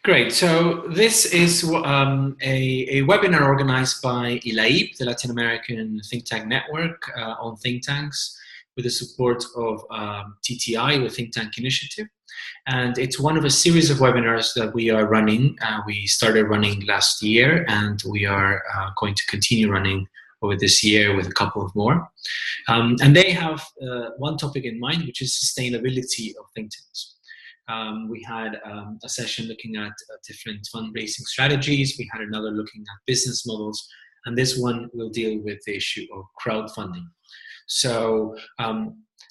Great. So this is a webinar organized by ILAIP, the Latin American Think Tank Network, on think tanks, with the support of TTI, the Think Tank Initiative. And it's one of a series of webinars that we are running. We started running last year, and we are going to continue running over this year with a couple of more. And they have one topic in mind, which is sustainability of think tanks. We had a session looking at different fundraising strategies. We had another looking at business models. And this one will deal with the issue of crowdfunding. So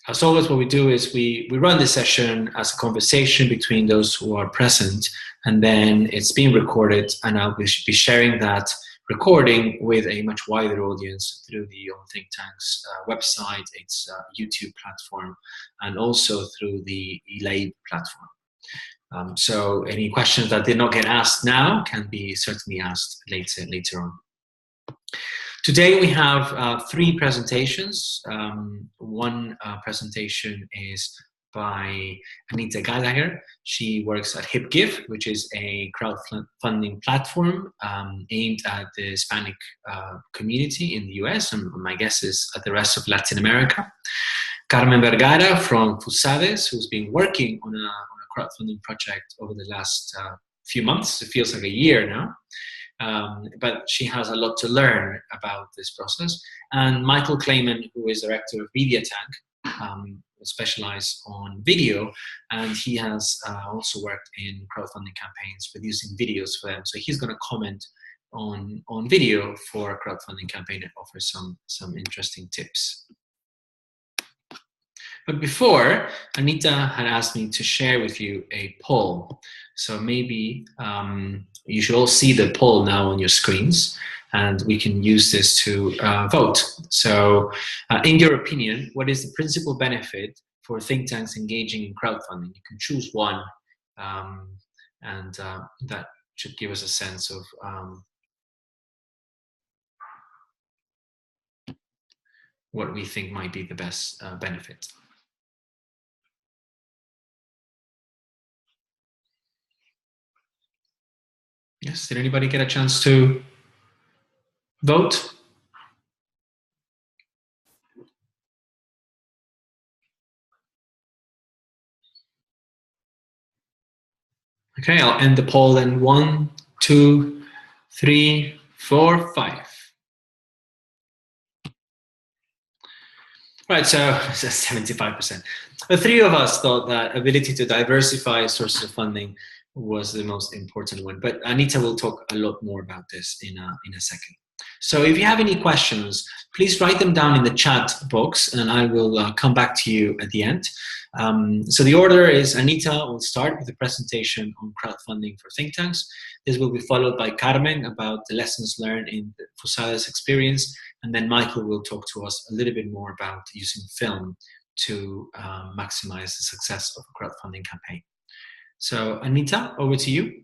as always, what we do is we run this session as a conversation between those who are present, and then it's being recorded, and I'll be sharing that recording with a much wider audience through the On Think Tank's website, its YouTube platform, and also through the ILAIP platform. So any questions that did not get asked now can be certainly asked later on. Today we have three presentations. One presentation is by Anita Gallagher. She works at HIPGive, which is a crowdfunding platform aimed at the Hispanic community in the US, and my guess is at the rest of Latin America. Carmen Vergara from FUSADES, who's been working on a crowdfunding project over the last few months. It feels like a year now. But she has a lot to learn about this process. And Michael Kleiman, who is director of MediaTank, specialized on video, and he has also worked in crowdfunding campaigns, producing videos for them. So he's going to comment on video for a crowdfunding campaign and offer some interesting tips. But before, Anita had asked me to share with you a poll. So maybe you should all see the poll now on your screens, and we can use this to vote. So in your opinion, what is the principal benefit for think tanks engaging in crowdfunding? You can choose one, and that should give us a sense of what we think might be the best benefit. Yes, did anybody get a chance to vote? Okay, I'll end the poll in 1, 2, 3, 4, 5. Right, so 75%. The three of us thought that ability to diversify sources of funding was the most important one, but Anita will talk a lot more about this in a second. So if you have any questions, please write them down in the chat box, and I will come back to you at the end. So the order is Anita will start with a presentation on crowdfunding for think tanks. This will be followed by Carmen about the lessons learned in the FUSADES experience, and then Michael will talk to us a little bit more about using film to maximize the success of a crowdfunding campaign. So Anita, over to you.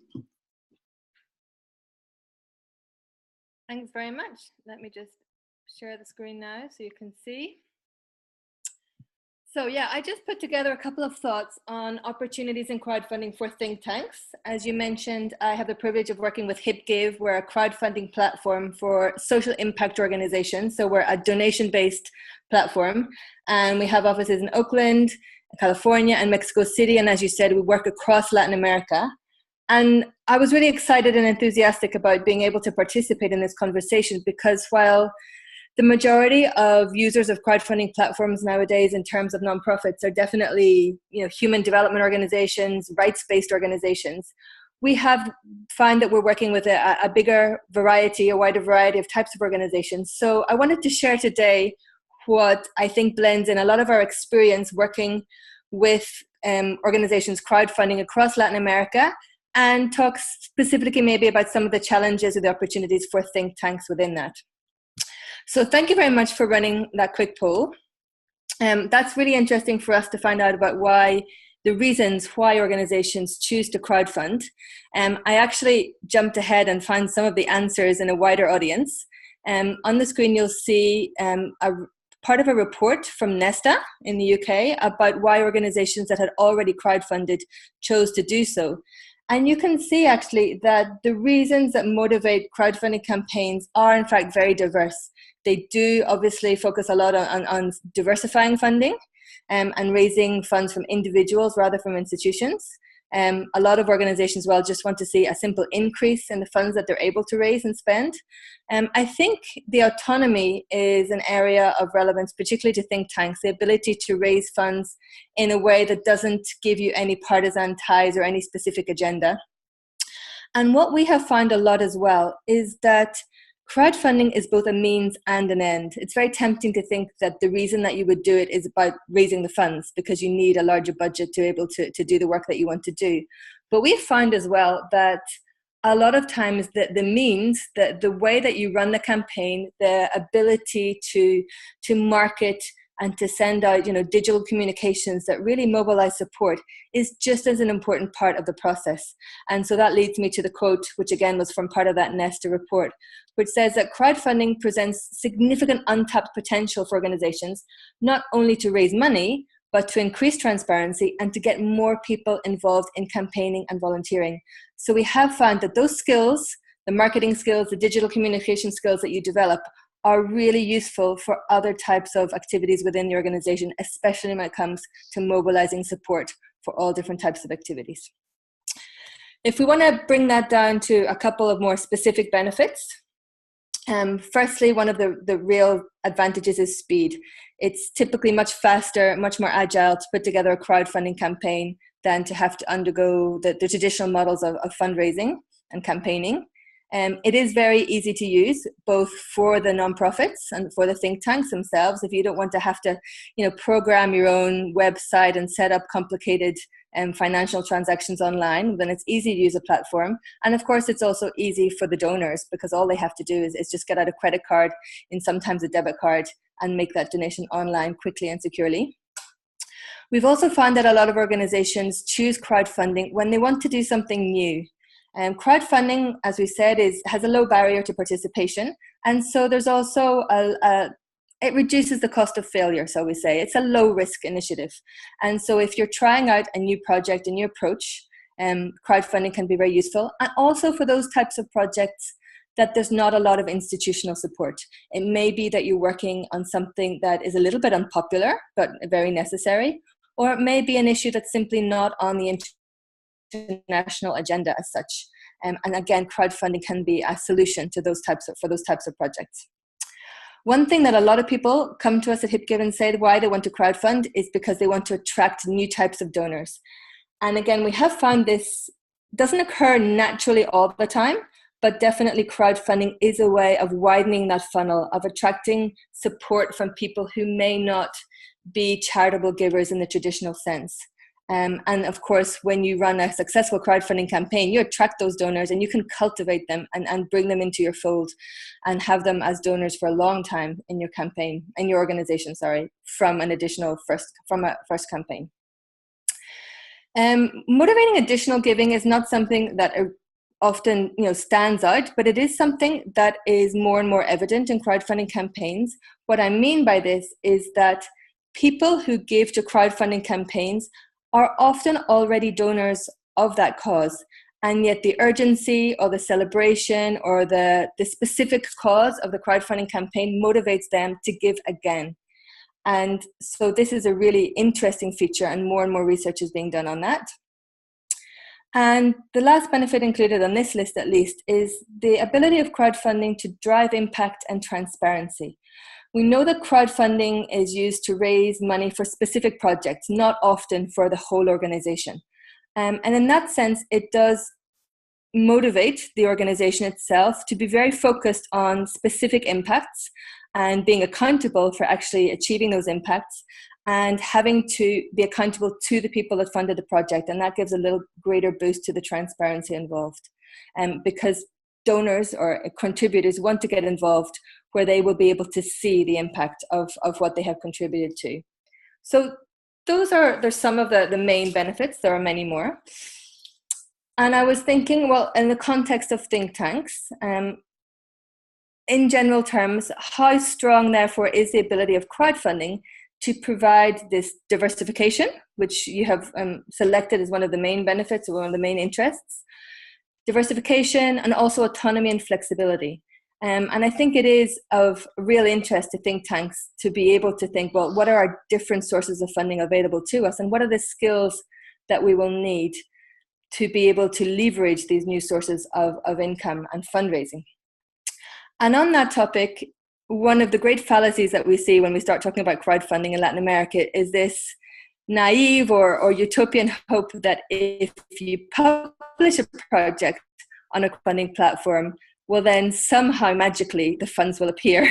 Thanks very much. Let me just share the screen now so you can see. So yeah, I just put together a couple of thoughts on opportunities in crowdfunding for think tanks. As you mentioned, I have the privilege of working with HipGive. We're a crowdfunding platform for social impact organizations. So we're a donation-based platform, and we have offices in Oakland, California, and Mexico City. And as you said, we work across Latin America. And I was really excited and enthusiastic about being able to participate in this conversation, because while the majority of users of crowdfunding platforms nowadays in terms of nonprofits are definitely, human development organizations, rights-based organizations, we have found that we're working with a bigger variety, a wider variety of types of organizations. So I wanted to share today what I think blends in a lot of our experience working with organizations crowdfunding across Latin America, and talk specifically maybe about some of the challenges or the opportunities for think tanks within that. So thank you very much for running that quick poll. That's really interesting for us to find out about the reasons why organizations choose to crowdfund. I actually jumped ahead and found some of the answers in a wider audience. On the screen, you'll see part of a report from Nesta in the UK about why organizations that had already crowdfunded chose to do so. And you can see actually that the reasons that motivate crowdfunding campaigns are in fact very diverse. They do obviously focus a lot on diversifying funding and raising funds from individuals rather from institutions. A lot of organizations just want to see a simple increase in the funds that they're able to raise and spend. I think the autonomy is an area of relevance, particularly to think tanks, the ability to raise funds in a way that doesn't give you any partisan ties or any specific agenda. And what we have found a lot as well is that crowdfunding is both a means and an end. It's very tempting to think that the reason that you would do it is about raising the funds because you need a larger budget to be able to do the work that you want to do. But we found as well that a lot of times that the means, that the way that you run the campaign, the ability to market and to send out, digital communications that really mobilize support is just as an important part of the process. And so that leads me to the quote, which again was from part of that Nesta report, which says that crowdfunding presents significant untapped potential for organizations, not only to raise money, but to increase transparency and to get more people involved in campaigning and volunteering. So we have found that those skills, the marketing skills, the digital communication skills that you develop, are really useful for other types of activities within the organization, especially when it comes to mobilizing support for all different types of activities. If we want to bring that down to a couple of more specific benefits, firstly, one of the real advantages is speed. It's typically much faster, much more agile to put together a crowdfunding campaign than to have to undergo the traditional models of fundraising and campaigning. It is very easy to use, both for the nonprofits and for the think tanks themselves. If you don't want to have to, program your own website and set up complicated financial transactions online, then it's easy to use a platform. And of course, it's also easy for the donors because all they have to do is just get out a credit card and sometimes a debit card and make that donation online quickly and securely. We've also found that a lot of organizations choose crowdfunding when they want to do something new. Crowdfunding, as we said, has a low barrier to participation, and so there's also it reduces the cost of failure. So we say it's a low risk initiative, and so if you're trying out a new project, a new approach, crowdfunding can be very useful, and also for those types of projects that there's not a lot of institutional support. It may be that you're working on something that is a little bit unpopular but very necessary, or it may be an issue that's simply not on the international agenda as such. And again, crowdfunding can be a solution to those types of projects. One thing that a lot of people come to us at HipGive and say why they want to crowdfund is because they want to attract new types of donors. And again, we have found this doesn't occur naturally all the time, but definitely crowdfunding is a way of widening that funnel, of attracting support from people who may not be charitable givers in the traditional sense. And of course, when you run a successful crowdfunding campaign, you attract those donors and you can cultivate them and bring them into your fold and have them as donors for a long time in your campaign, in your organization, from a first campaign. Motivating additional giving is not something that often stands out, but it is something that is more and more evident in crowdfunding campaigns. What I mean by this is that people who give to crowdfunding campaigns are often already donors of that cause, and yet the urgency or the celebration or the specific cause of the crowdfunding campaign motivates them to give again. And so this is a really interesting feature, and more research is being done on that. And the last benefit included on this list, at least, is the ability of crowdfunding to drive impact and transparency. We know that crowdfunding is used to raise money for specific projects, not often for the whole organization. And in that sense, it does motivate the organization itself to be very focused on specific impacts and being accountable for actually achieving those impacts and having to be accountable to the people that funded the project. And that gives a little greater boost to the transparency involved. Because donors or contributors want to get involved where they will be able to see the impact of what they have contributed to. So there's some of the main benefits. There are many more. And I was thinking, well, in the context of think tanks, in general terms, how strong, therefore, is the ability of crowdfunding to provide this diversification, which you have selected as one of the main benefits or one of the main interests, diversification, and also autonomy and flexibility. And I think it is of real interest to think tanks to be able to think, well, what are our different sources of funding available to us, and what are the skills that we will need to be able to leverage these new sources of income and fundraising. And on that topic, one of the great fallacies that we see when we start talking about crowdfunding in Latin America is this naive or utopian hope that if you publish a project on a funding platform, well, then somehow magically the funds will appear.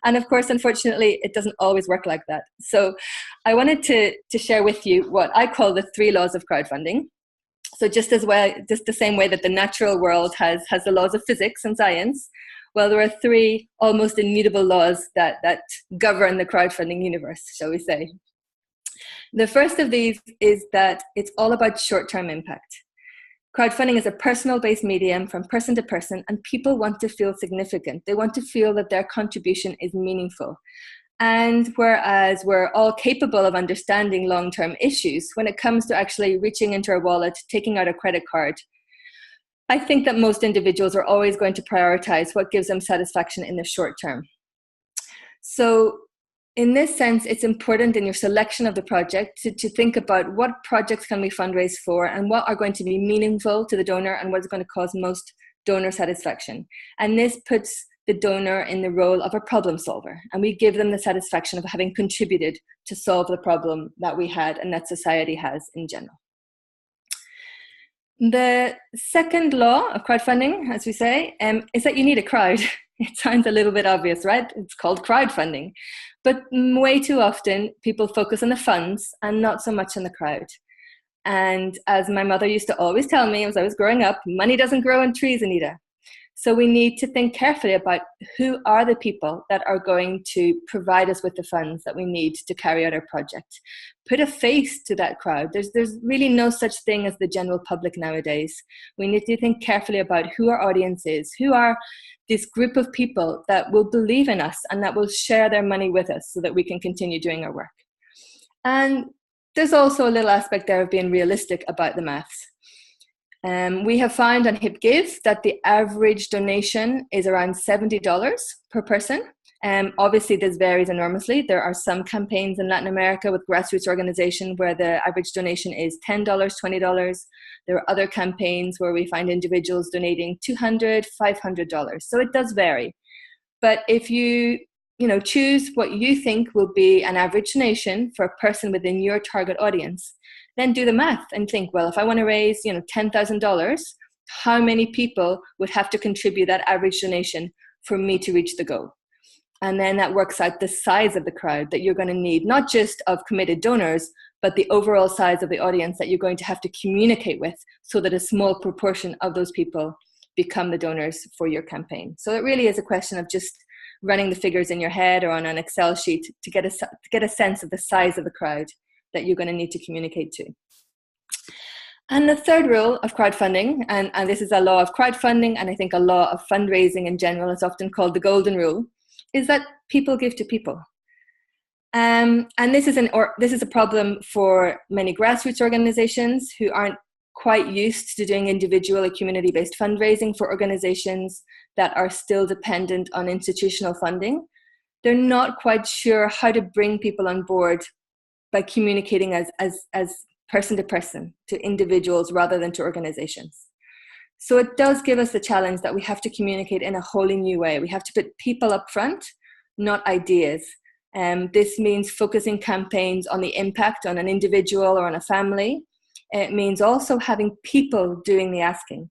And of course, unfortunately, it doesn't always work like that. So I wanted to share with you what I call the 3 laws of crowdfunding. So just the same way that the natural world has the laws of physics and science, well, there are 3 almost immutable laws that govern the crowdfunding universe, shall we say. The first of these is that it's all about short-term impact. Crowdfunding is a personal-based medium from person to person, and people want to feel significant. They want to feel that their contribution is meaningful. And whereas we're all capable of understanding long-term issues, when it comes to actually reaching into our wallet, taking out a credit card, I think that most individuals are always going to prioritize what gives them satisfaction in the short term. So in this sense, it's important in your selection of the project to think about what projects can we fundraise for and what are going to be meaningful to the donor and what is going to cause most donor satisfaction. And this puts the donor in the role of a problem solver, and we give them the satisfaction of having contributed to solve the problem that we had and that society has in general. The second law of crowdfunding, as we say, is that you need a crowd. It sounds a little bit obvious, right? It's called crowdfunding. But way too often, people focus on the funds and not so much on the crowd. And as my mother used to always tell me as I was growing up, money doesn't grow on trees, Anita. So we need to think carefully about who are the people that are going to provide us with the funds that we need to carry out our project. Put a face to that crowd. There's really no such thing as the general public nowadays. We need to think carefully about who our audience is, who are this group of people that will believe in us and that will share their money with us so that we can continue doing our work. And there's also a little aspect there of being realistic about the maths. We have found on HipGive that the average donation is around $70 per person. Obviously, this varies enormously. There are some campaigns in Latin America with grassroots organization where the average donation is $10, $20. There are other campaigns where we find individuals donating $200, $500. So it does vary. But if you choose what you think will be an average donation for a person within your target audience, then do the math and think, well, if I want to raise, $10,000, how many people would have to contribute that average donation for me to reach the goal? And then that works out the size of the crowd that you're going to need, not just of committed donors, but the overall size of the audience that you're going to have to communicate with so that a small proportion of those people become the donors for your campaign. So it really is a question of just running the figures in your head or on an Excel sheet to get a sense of the size of the crowd that you're going to need to communicate to. And the third rule of crowdfunding, and this is a law of crowdfunding, and I think a law of fundraising in general, is often called the golden rule, is that people give to people. And this is a problem for many grassroots organizations who aren't quite used to doing individual or community-based fundraising, for organizations that are still dependent on institutional funding. They're not quite sure how to bring people on board by communicating as person to person, to individuals rather than to organizations. So it does give us the challenge that we have to communicate in a wholly new way. We have to put people up front, not ideas. This means focusing campaigns on the impact on an individual or on a family. It means also having people doing the asking,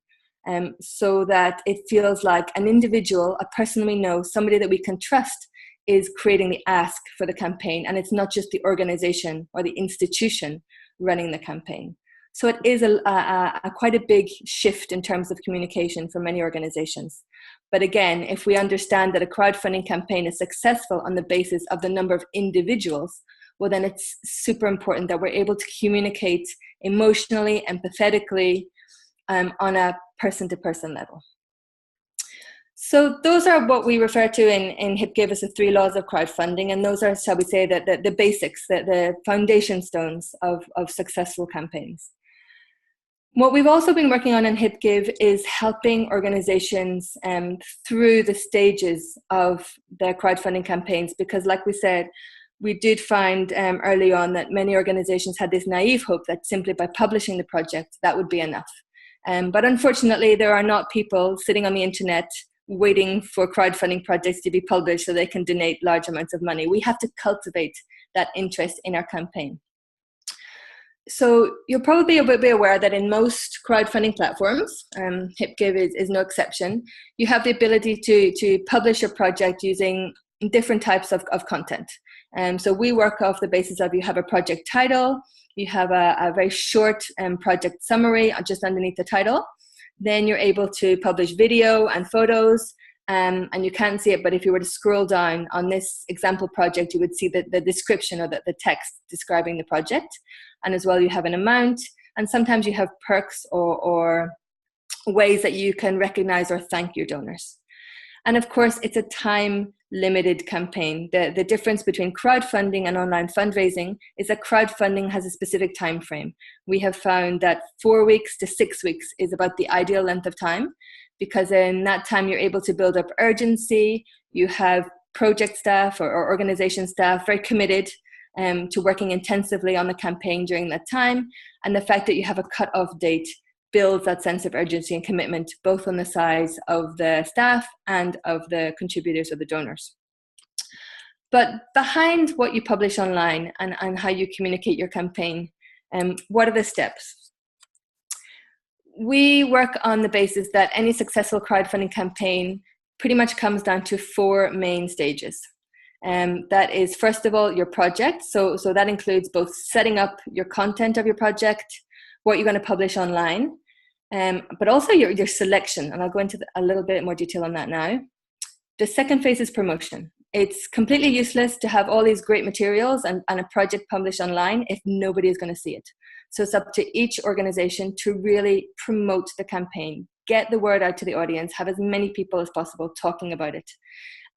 so that it feels like an individual, a person we know, somebody that we can trust, is creating the ask for the campaign, and it's not just the organization or the institution running the campaign. So it is quite a big shift in terms of communication for many organizations. But again, if we understand that a crowdfunding campaign is successful on the basis of the number of individuals, well, then it's super important that we're able to communicate emotionally, empathetically, on a person-to-person level. So those are what we refer to in HipGive as the 3 laws of crowdfunding, and those are, shall we say, the basics, the foundation stones of successful campaigns. What we've also been working on in HipGive is helping organizations through the stages of their crowdfunding campaigns, because like we said, we did find early on that many organizations had this naive hope that simply by publishing the project, that would be enough. But unfortunately, there are not people sitting on the internet waiting for crowdfunding projects to be published so they can donate large amounts of money. We have to cultivate that interest in our campaign. So you'll probably be aware that in most crowdfunding platforms, HipGive is no exception, you have the ability to publish your project using different types of content. So we work off the basis of you have a project title, you have a very short project summary just underneath the title. Then you're able to publish video and photos, and you can't see it, but if you were to scroll down on this example project, you would see the description or the text describing the project. And as well, you have an amount, and sometimes you have perks or ways that you can recognize or thank your donors. And of course, it's a time-limited campaign. The difference between crowdfunding and online fundraising is that crowdfunding has a specific time frame. We have found that 4 weeks to 6 weeks is about the ideal length of time, because in that time you're able to build up urgency. You have project staff or organization staff very committed to working intensively on the campaign during that time. And the fact that you have a cut-off date builds that sense of urgency and commitment, both on the size of the staff and of the contributors or the donors. But behind what you publish online and how you communicate your campaign, what are the steps? We work on the basis that any successful crowdfunding campaign pretty much comes down to 4 main stages. That is, first of all, your project. So that includes both setting up your content of your project, what you're going to publish online, but also your selection. And I'll go into a little bit more detail on that now. The second phase is promotion. It's completely useless to have all these great materials and a project published online if nobody is going to see it. So it's up to each organization to really promote the campaign, get the word out to the audience, have as many people as possible talking about it.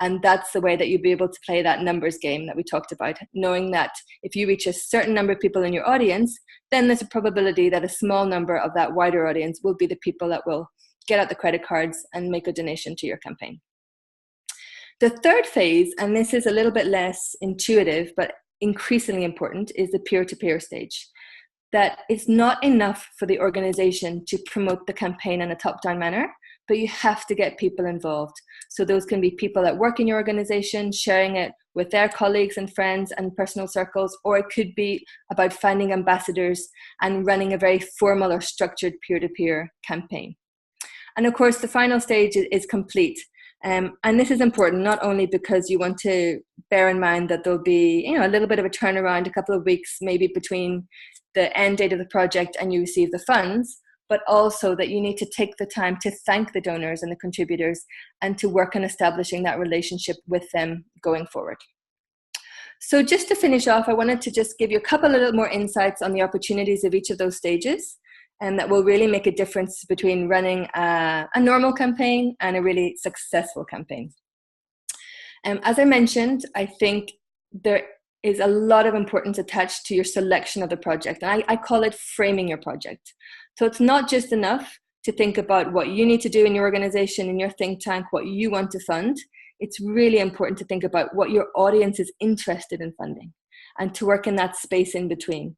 And that's the way that you'll be able to play that numbers game that we talked about, knowing that if you reach a certain number of people in your audience, then there's a probability that a small number of that wider audience will be the people that will get out the credit cards and make a donation to your campaign. The third phase, and this is a little bit less intuitive, but increasingly important, is the peer-to-peer stage. That it's not enough for the organization to promote the campaign in a top-down manner, but you have to get people involved. So those can be people that work in your organization, sharing it with their colleagues and friends and personal circles, or it could be about finding ambassadors and running a very formal or structured peer-to-peer campaign. And of course, the final stage is complete. And this is important not only because you want to bear in mind that there'll be a little bit of a turnaround, a couple of weeks maybe between the end date of the project and you receive the funds, but also that you need to take the time to thank the donors and the contributors and to work on establishing that relationship with them going forward. So just to finish off, I wanted to just give you a couple of little more insights on the opportunities of each of those stages, and that will really make a difference between running a normal campaign and a really successful campaign. As I mentioned, I think there is a lot of importance attached to your selection of the project. And I call it framing your project. So it's not just enough to think about what you need to do in your organization, in your think tank, what you want to fund. It's really important to think about what your audience is interested in funding and to work in that space in between.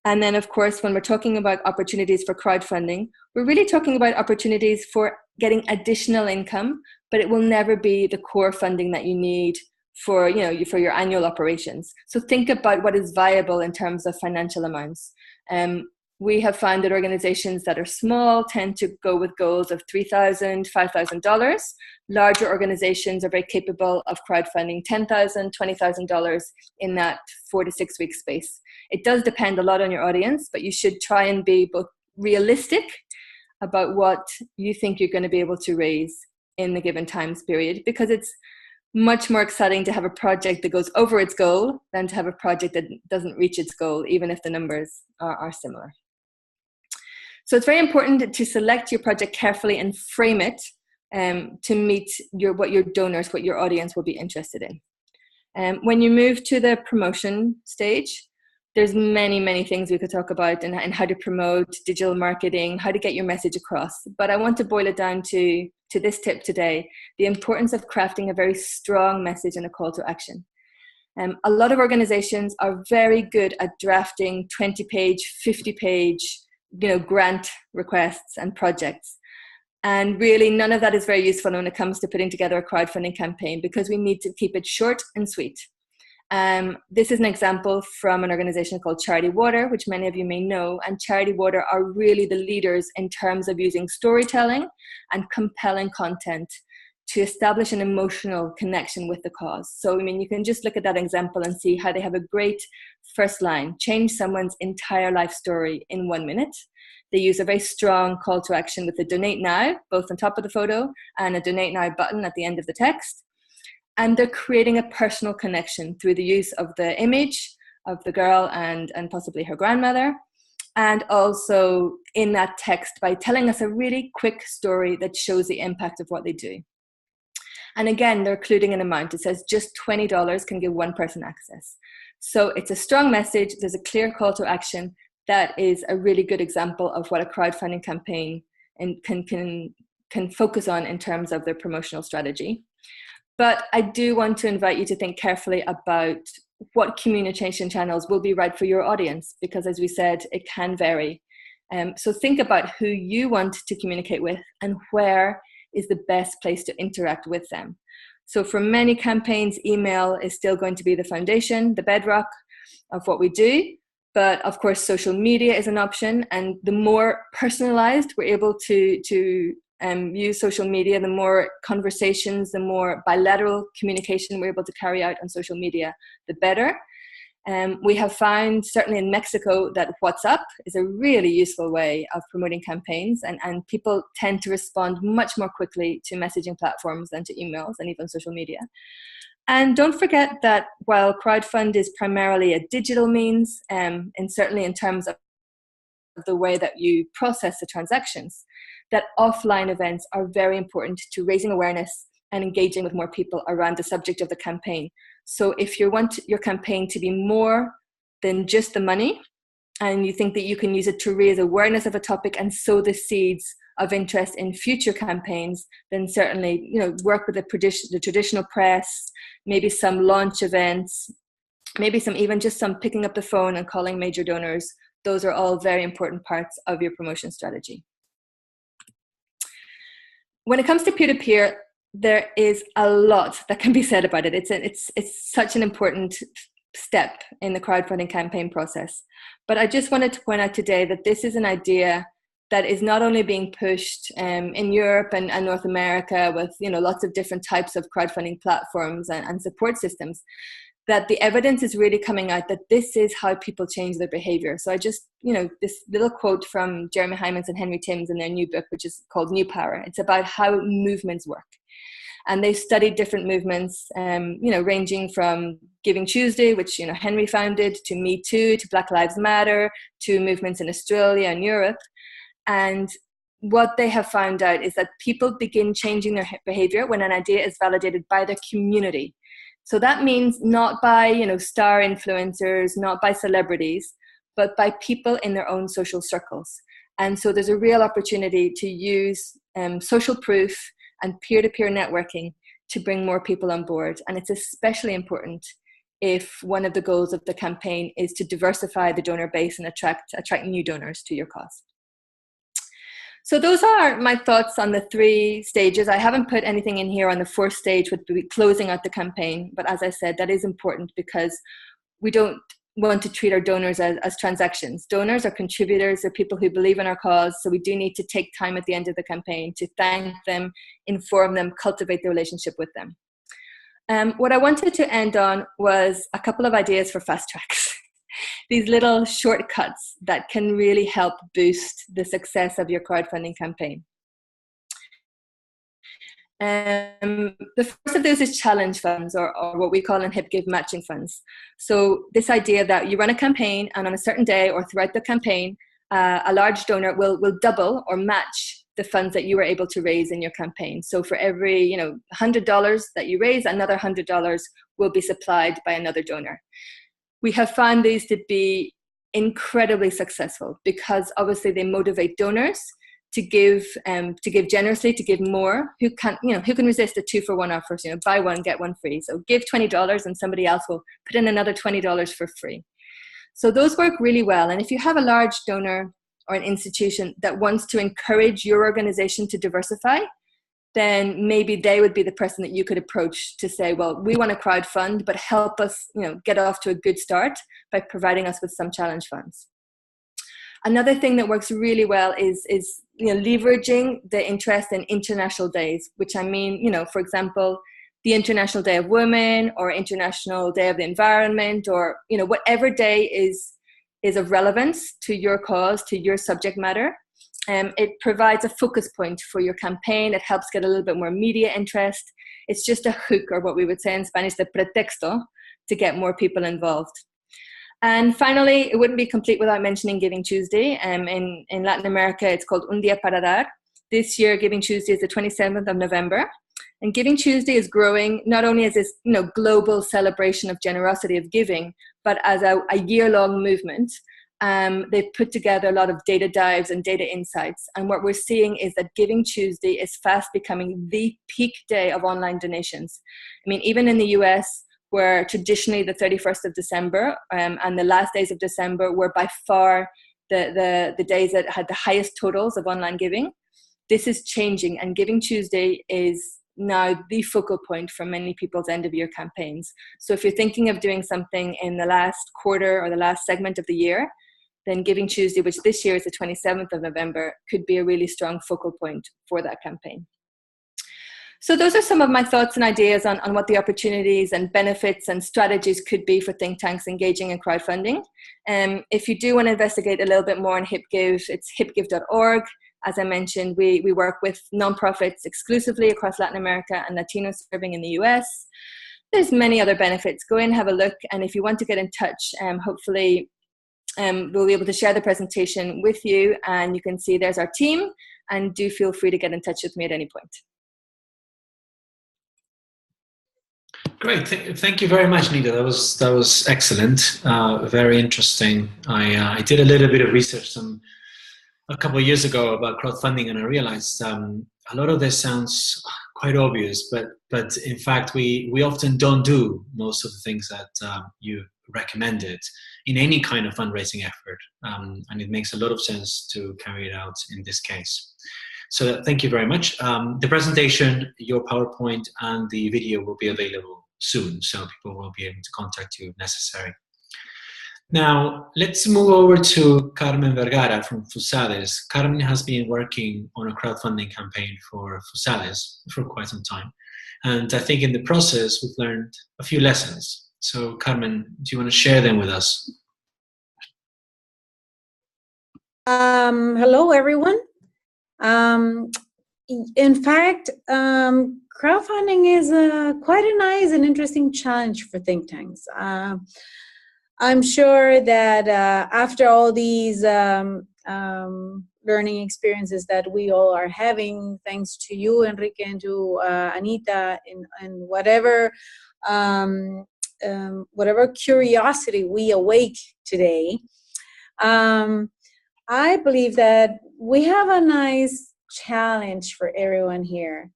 And then, of course, when we're talking about opportunities for crowdfunding, we're really talking about opportunities for getting additional income, but it will never be the core funding that you need for your annual operations. So think about what is viable in terms of financial amounts. We have found that organizations that are small tend to go with goals of $3,000, $5,000. Larger organizations are very capable of crowdfunding $10,000, $20,000 in that 4 to 6 week space. It does depend a lot on your audience, but you should try and be both realistic about what you think you're going to be able to raise in the given times period, because it's much more exciting to have a project that goes over its goal than to have a project that doesn't reach its goal, even if the numbers are similar. So it's very important to select your project carefully and frame it to meet what your donors, what your audience will be interested in. When you move to the promotion stage, there's many things we could talk about, and how to promote, digital marketing, how to get your message across. But I want to boil it down to this tip today: the importance of crafting a very strong message and a call to action. A lot of organizations are very good at drafting 20-page, 50-page, grant requests and projects. And really, none of that is very useful when it comes to putting together a crowdfunding campaign, because we need to keep it short and sweet. This is an example from an organization called Charity Water, which many of you may know. And Charity Water are really the leaders in terms of using storytelling and compelling content to establish an emotional connection with the cause. So, you can just look at that example and see how they have a great first line: change someone's entire life story in 1 minute. They use a very strong call to action with the donate now, both on top of the photo, and a donate now button at the end of the text. And they're creating a personal connection through the use of the image of the girl and possibly her grandmother. And also in that text by telling us a really quick story that shows the impact of what they do. And again, they're including an amount. It says just $20 can give one person access. So it's a strong message. There's a clear call to action. That is a really good example of what a crowdfunding campaign can focus on in terms of their promotional strategy. But I do want to invite you to think carefully about what communication channels will be right for your audience, because as we said, it can vary. So think about who you want to communicate with and where is the best place to interact with them. So for many campaigns, email is still going to be the foundation, the bedrock of what we do. But of course, social media is an option. And the more personalized we're able to use social media, the more conversations, the more bilateral communication we're able to carry out on social media, the better. We have found, certainly in Mexico, that WhatsApp is a really useful way of promoting campaigns, and people tend to respond much more quickly to messaging platforms than to emails and even social media. And don't forget that while crowdfund is primarily a digital means, and certainly in terms of the way that you process the transactions, that offline events are very important to raising awareness and engaging with more people around the subject of the campaign. So if you want your campaign to be more than just the money, and you think that you can use it to raise awareness of a topic and sow the seeds of interest in future campaigns, then certainly, work with the traditional press, maybe some launch events, maybe even just some picking up the phone and calling major donors. Those are all very important parts of your promotion strategy. When it comes to peer-to-peer, there is a lot that can be said about it. It's such an important step in the crowdfunding campaign process. But I just wanted to point out today that this is an idea that is not only being pushed in Europe and North America with lots of different types of crowdfunding platforms and support systems, that the evidence is really coming out that this is how people change their behavior. So I just, this little quote from Jeremy Hyman's and Henry Timms in their new book, which is called New Power. It's about how movements work. And they've studied different movements, ranging from Giving Tuesday, which, Henry founded, to Me Too, to Black Lives Matter, to movements in Australia and Europe. And what they have found out is that people begin changing their behavior when an idea is validated by their community. So that means not by, star influencers, not by celebrities, but by people in their own social circles. And so there's a real opportunity to use social proof and peer-to-peer networking to bring more people on board. And it's especially important if one of the goals of the campaign is to diversify the donor base and attract new donors to your cause. So those are my thoughts on the 3 stages. I haven't put anything in here on the 4th stage, which would be closing out the campaign. But as I said, that is important because we don't want to treat our donors as transactions. Donors are contributors, they're people who believe in our cause. So we do need to take time at the end of the campaign to thank them, inform them, cultivate the relationship with them. What I wanted to end on was a couple of ideas for fast tracks. These little shortcuts that can really help boost the success of your crowdfunding campaign. The first of those is challenge funds, or what we call in HipGive matching funds. So this idea that you run a campaign and on a certain day or throughout the campaign, a large donor will double or match the funds that you were able to raise in your campaign. So for every $100 that you raise, another $100 will be supplied by another donor. We have found these to be incredibly successful because obviously they motivate donors to give generously, to give more. Who can resist a 2-for-1 offer? Buy one, get one free. So give $20 and somebody else will put in another $20 for free. So those work really well. And if you have a large donor or an institution that wants to encourage your organization to diversify, then maybe they would be the person that you could approach to say, well, we want to crowdfund, but help us, get off to a good start by providing us with some challenge funds. Another thing that works really well is leveraging the interest in international days, which I mean, for example, the International Day of Women or International Day of the Environment, or, whatever day is of relevance to your cause, to your subject matter. It provides a focus point for your campaign. It helps get a little bit more media interest. It's just a hook, or what we would say in Spanish, the pretexto, to get more people involved. And finally, it wouldn't be complete without mentioning Giving Tuesday. In Latin America, it's called Un Día para Dar. This year, Giving Tuesday is the 27th of November. And Giving Tuesday is growing not only as this global celebration of generosity of giving, but as a year-long movement. They've put together a lot of data dives and data insights. And what we're seeing is that Giving Tuesday is fast becoming the peak day of online donations. I mean, even in the US, where traditionally the 31st of December and the last days of December were by far the days that had the highest totals of online giving, this is changing. And Giving Tuesday is now the focal point for many people's end of year campaigns. So if you're thinking of doing something in the last quarter or the last segment of the year, then Giving Tuesday, which this year is the 27th of November, could be a really strong focal point for that campaign. So those are some of my thoughts and ideas on what the opportunities and benefits and strategies could be for think tanks engaging in crowdfunding. If you do want to investigate a little bit more on HipGive, it's hipgive.org. As I mentioned, we work with nonprofits exclusively across Latin America and Latino serving in the US. There's many other benefits. Go in, have a look. And if you want to get in touch, hopefully we'll be able to share the presentation with you, and you can see there's our team, and do feel free to get in touch with me at any point. Great, thank you very much, Anita. That was excellent, very interesting. I did a little bit of research a couple of years ago about crowdfunding, and I realized a lot of this sounds quite obvious, but in fact we often don't do most of the things that you recommended in any kind of fundraising effort, and it makes a lot of sense to carry it out in this case. So thank you very much. The presentation, your PowerPoint, and the video will be available soon, so people will be able to contact you if necessary. Now, let's move over to Carmen Vergara from FUSADES. Carmen has been working on a crowdfunding campaign for FUSADES for quite some time. And I think in the process, we've learned a few lessons. So Carmen, do you want to share them with us? Hello, everyone. In fact, crowdfunding is quite a nice and interesting challenge for think tanks. I'm sure that after all these learning experiences that we all are having, thanks to you, Enrique, and to Anita, and whatever curiosity we awake today, I believe that we have a nice challenge for everyone here.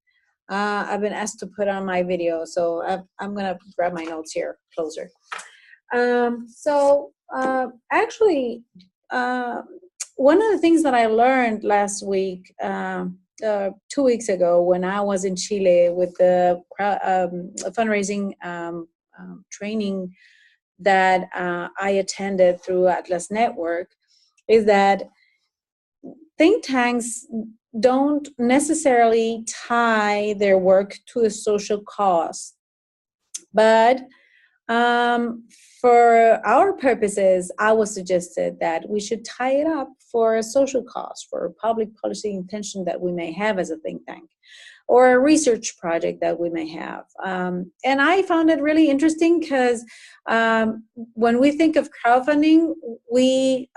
I've been asked to put on my video, so I'm gonna grab my notes here closer. Actually, one of the things that I learned last week, 2 weeks ago, when I was in Chile with the fundraising training that I attended through Atlas Network, is that think tanks don't necessarily tie their work to a social cause, but for our purposes, I was suggested that we should tie it up for a social cause, for a public policy intention that we may have as a think tank, or a research project that we may have. And I found it really interesting because when we think of crowdfunding, we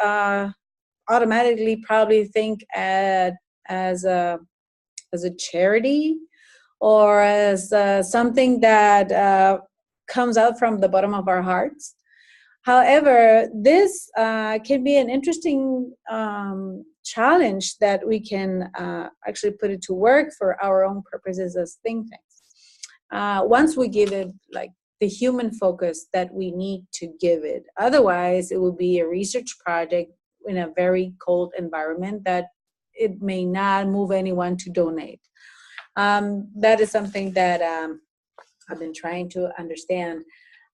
automatically probably think at as a charity or as something that comes out from the bottom of our hearts. However, this can be an interesting challenge that we can actually put it to work for our own purposes as think tanks. Once we give it like the human focus that we need to give it. Otherwise, it will be a research project in a very cold environment that it may not move anyone to donate. That is something that I've been trying to understand.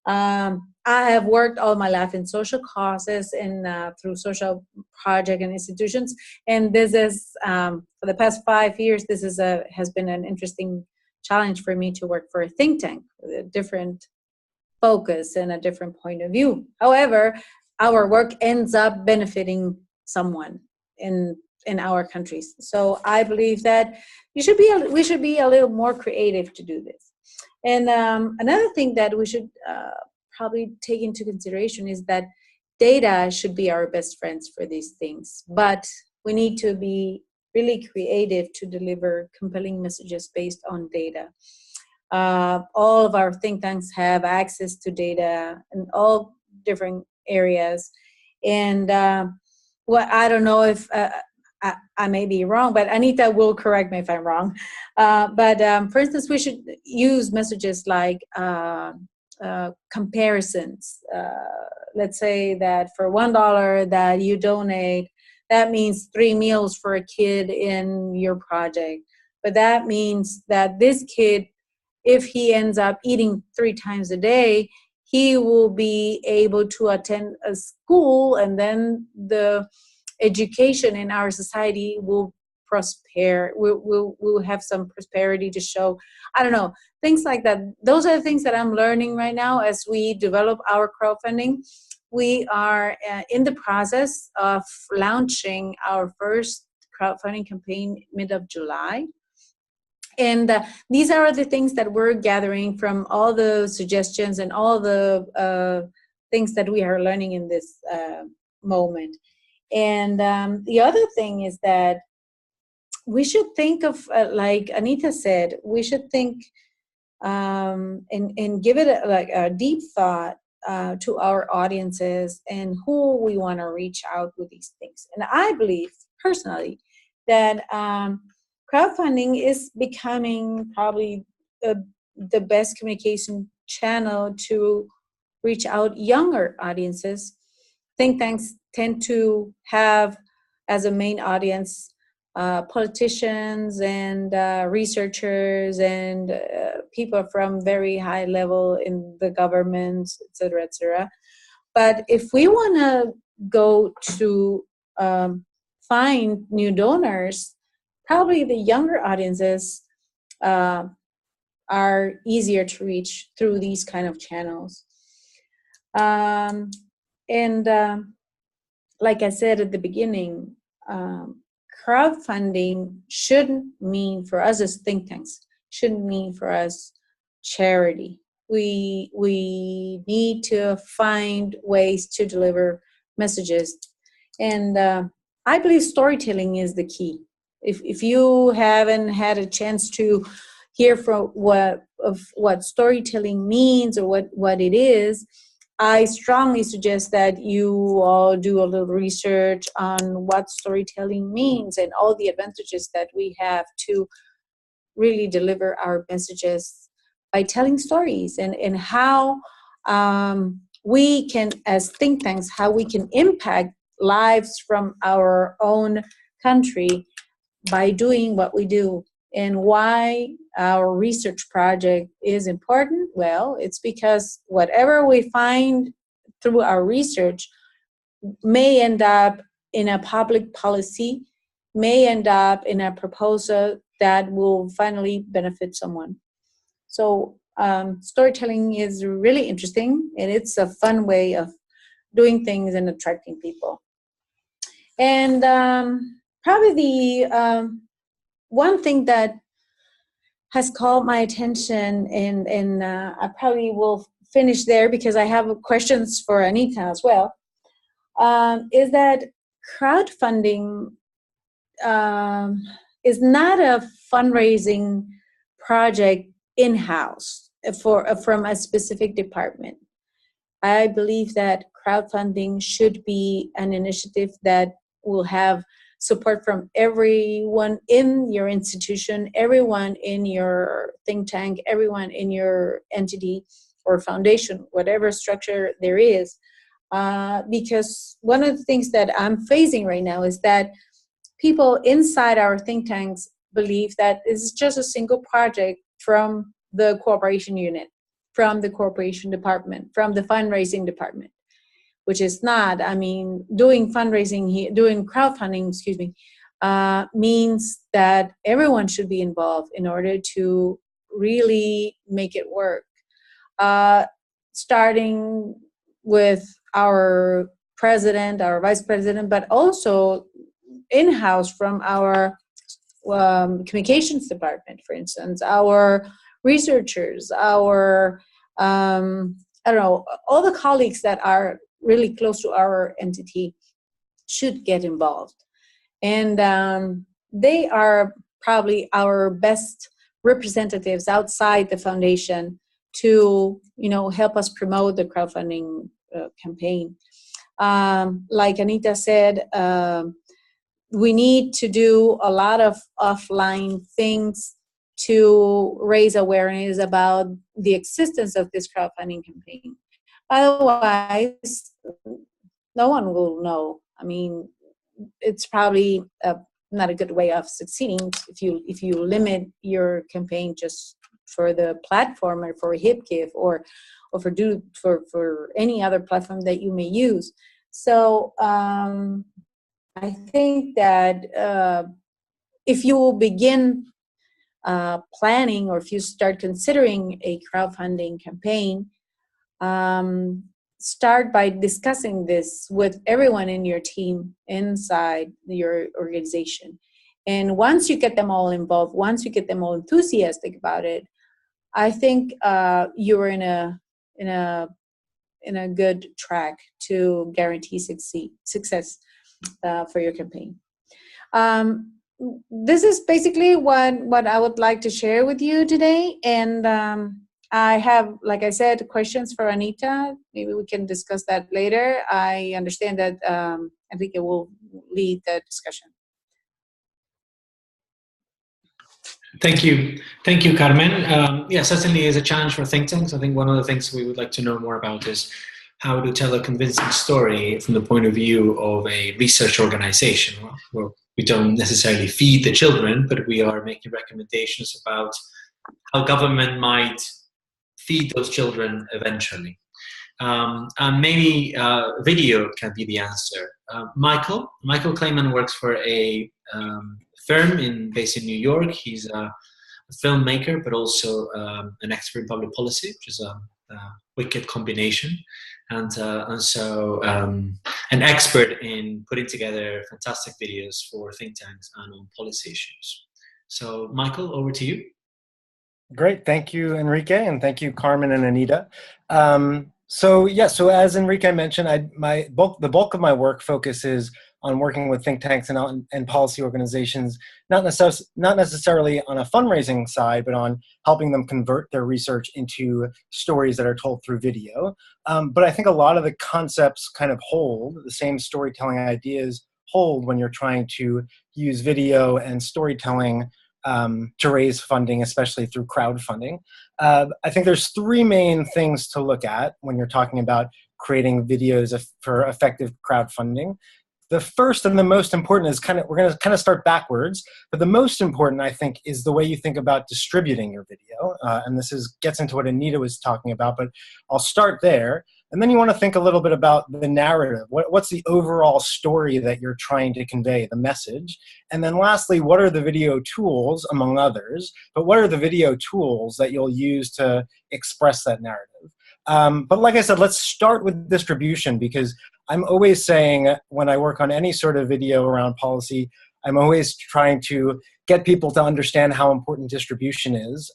I have worked all my life in social causes and through social projects and institutions, and this is for the past 5 years. This is has been an interesting challenge for me to work for a think tank with a different focus and a different point of view. However, our work ends up benefiting someone in our countries. So I believe that we should be a little more creative to do this. And another thing that we should probably take into consideration is that data should be our best friends for these things, but we need to be really creative to deliver compelling messages based on data. All of our think tanks have access to data in all different areas. And I don't know if I may be wrong, but Anita will correct me if I'm wrong. But for instance, we should use messages like comparisons. Let's say that for $1 that you donate, that means 3 meals for a kid in your project. But that means that this kid, if he ends up eating 3 times a day, he will be able to attend a school, and then the education in our society will prosper. We'll have some prosperity to show. I don't know, things like that. Those are the things that I'm learning right now as we develop our crowdfunding. We are in the process of launching our first crowdfunding campaign mid of July. And these are the things that we're gathering from all the suggestions and all the things that we are learning in this moment. And the other thing is that we should think of, like Anita said, we should think and give it a deep thought to our audiences and who we want to reach out with these things. And I believe personally that crowdfunding is becoming probably the best communication channel to reach out younger audiences. Think tanks tend to have as a main audience politicians and researchers and people from very high level in the government, et cetera, et cetera. But if we want to go to find new donors, probably the younger audiences are easier to reach through these kind of channels. Like I said at the beginning, crowdfunding shouldn't mean for us as think tanks, shouldn't mean for us charity. We need to find ways to deliver messages. And I believe storytelling is the key. If you haven't had a chance to hear from what storytelling means or what it is, I strongly suggest that you all do a little research on what storytelling means and all the advantages that we have to really deliver our messages by telling stories, and how we can, as think tanks, how we can impact lives from our own country by doing what we do. And why our research project is important? Well, it's because whatever we find through our research may end up in a public policy, may end up in a proposal that will finally benefit someone. So storytelling is really interesting, and it's a fun way of doing things and attracting people. And probably the one thing that has caught my attention, and I probably will finish there because I have questions for Anita as well, is that crowdfunding is not a fundraising project in-house from a specific department. I believe that crowdfunding should be an initiative that will have support from everyone in your institution, everyone in your think tank, everyone in your entity or foundation, whatever structure there is. Because one of the things that I'm facing right now is that people inside our think tanks believe that it's just a single project from the cooperation unit, from the cooperation department, from the fundraising department, which is not. I mean, doing fundraising here, doing crowdfunding, means that everyone should be involved in order to really make it work. Starting with our president, our vice president, but also in-house from our communications department, for instance, our researchers, our, I don't know, all the colleagues that are really close to our entity should get involved. And they are probably our best representatives outside the foundation to, help us promote the crowdfunding campaign. Like Anita said, we need to do a lot of offline things to raise awareness about the existence of this crowdfunding campaign. Otherwise, no one will know. I mean, it's probably not a good way of succeeding if you limit your campaign just for the platform or for HipGive or for any other platform that you may use. So I think that if you will begin planning, or if you start considering a crowdfunding campaign, start by discussing this with everyone in your team inside your organization. And once you get them all involved, once you get them all enthusiastic about it, I think you're in a good track to guarantee success for your campaign. This is basically what I would like to share with you today. And I have, like I said, questions for Anita. Maybe we can discuss that later. I understand that Enrique will lead the discussion. Thank you, Carmen. Yeah, certainly is a challenge for think tanks. I think one of the things we would like to know more about is how to tell a convincing story from the point of view of a research organization. Well, we don't necessarily feed the children, but we are making recommendations about how government might feed those children eventually. And maybe video can be the answer. Michael Kleiman works for a firm based in New York. He's a filmmaker, but also an expert in public policy, which is a wicked combination. And so an expert in putting together fantastic videos for think tanks and on policy issues. So Michael, over to you. Great, thank you, Enrique, and thank you, Carmen and Anita. So as Enrique mentioned, the bulk of my work focuses on working with think tanks and policy organizations, not necessarily on a fundraising side, but on helping them convert their research into stories that are told through video. But I think a lot of the concepts kind of hold, the same storytelling ideas hold when you're trying to use video and storytelling to raise funding, especially through crowdfunding. I think there's three main things to look at when you're talking about creating videos for effective crowdfunding. The first and the most important is we're going to start backwards, but the most important, I think, is the way you think about distributing your video. And this gets into what Anita was talking about, but I'll start there. And then you want to think a little bit about the narrative. What's the overall story that you're trying to convey, the message? And then lastly, what are the video tools, among others, but what are the video tools that you'll use to express that narrative? But like I said, let's start with distribution, because I'm always saying when I work on any sort of video around policy, I'm always trying to get people to understand how important distribution is.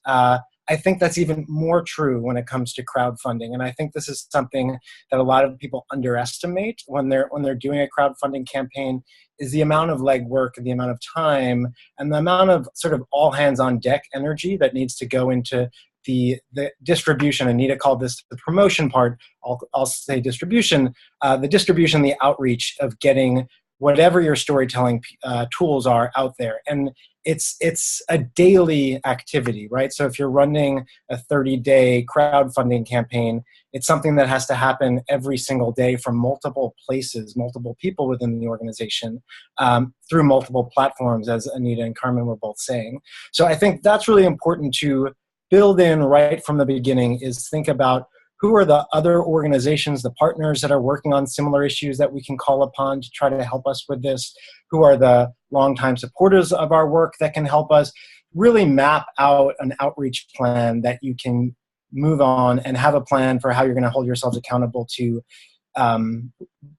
I think that's even more true when it comes to crowdfunding. And I think this is something that a lot of people underestimate when they're doing a crowdfunding campaign, is the amount of legwork and the amount of time and the amount of sort of all hands on deck energy that needs to go into the distribution. Anita called this the promotion part. I'll say distribution. The distribution, the outreach of getting whatever your storytelling tools are out there. And it's a daily activity, right? So if you're running a 30-day crowdfunding campaign, it's something that has to happen every single day from multiple places, multiple people within the organization, through multiple platforms, as Anita and Carmen were both saying. So I think that's really important to build in right from the beginning, is think about who are the other organizations, the partners that are working on similar issues that we can call upon to try to help us with this? Who are the longtime supporters of our work that can help us? Really map out an outreach plan that you can move on and have a plan for how you're going to hold yourselves accountable to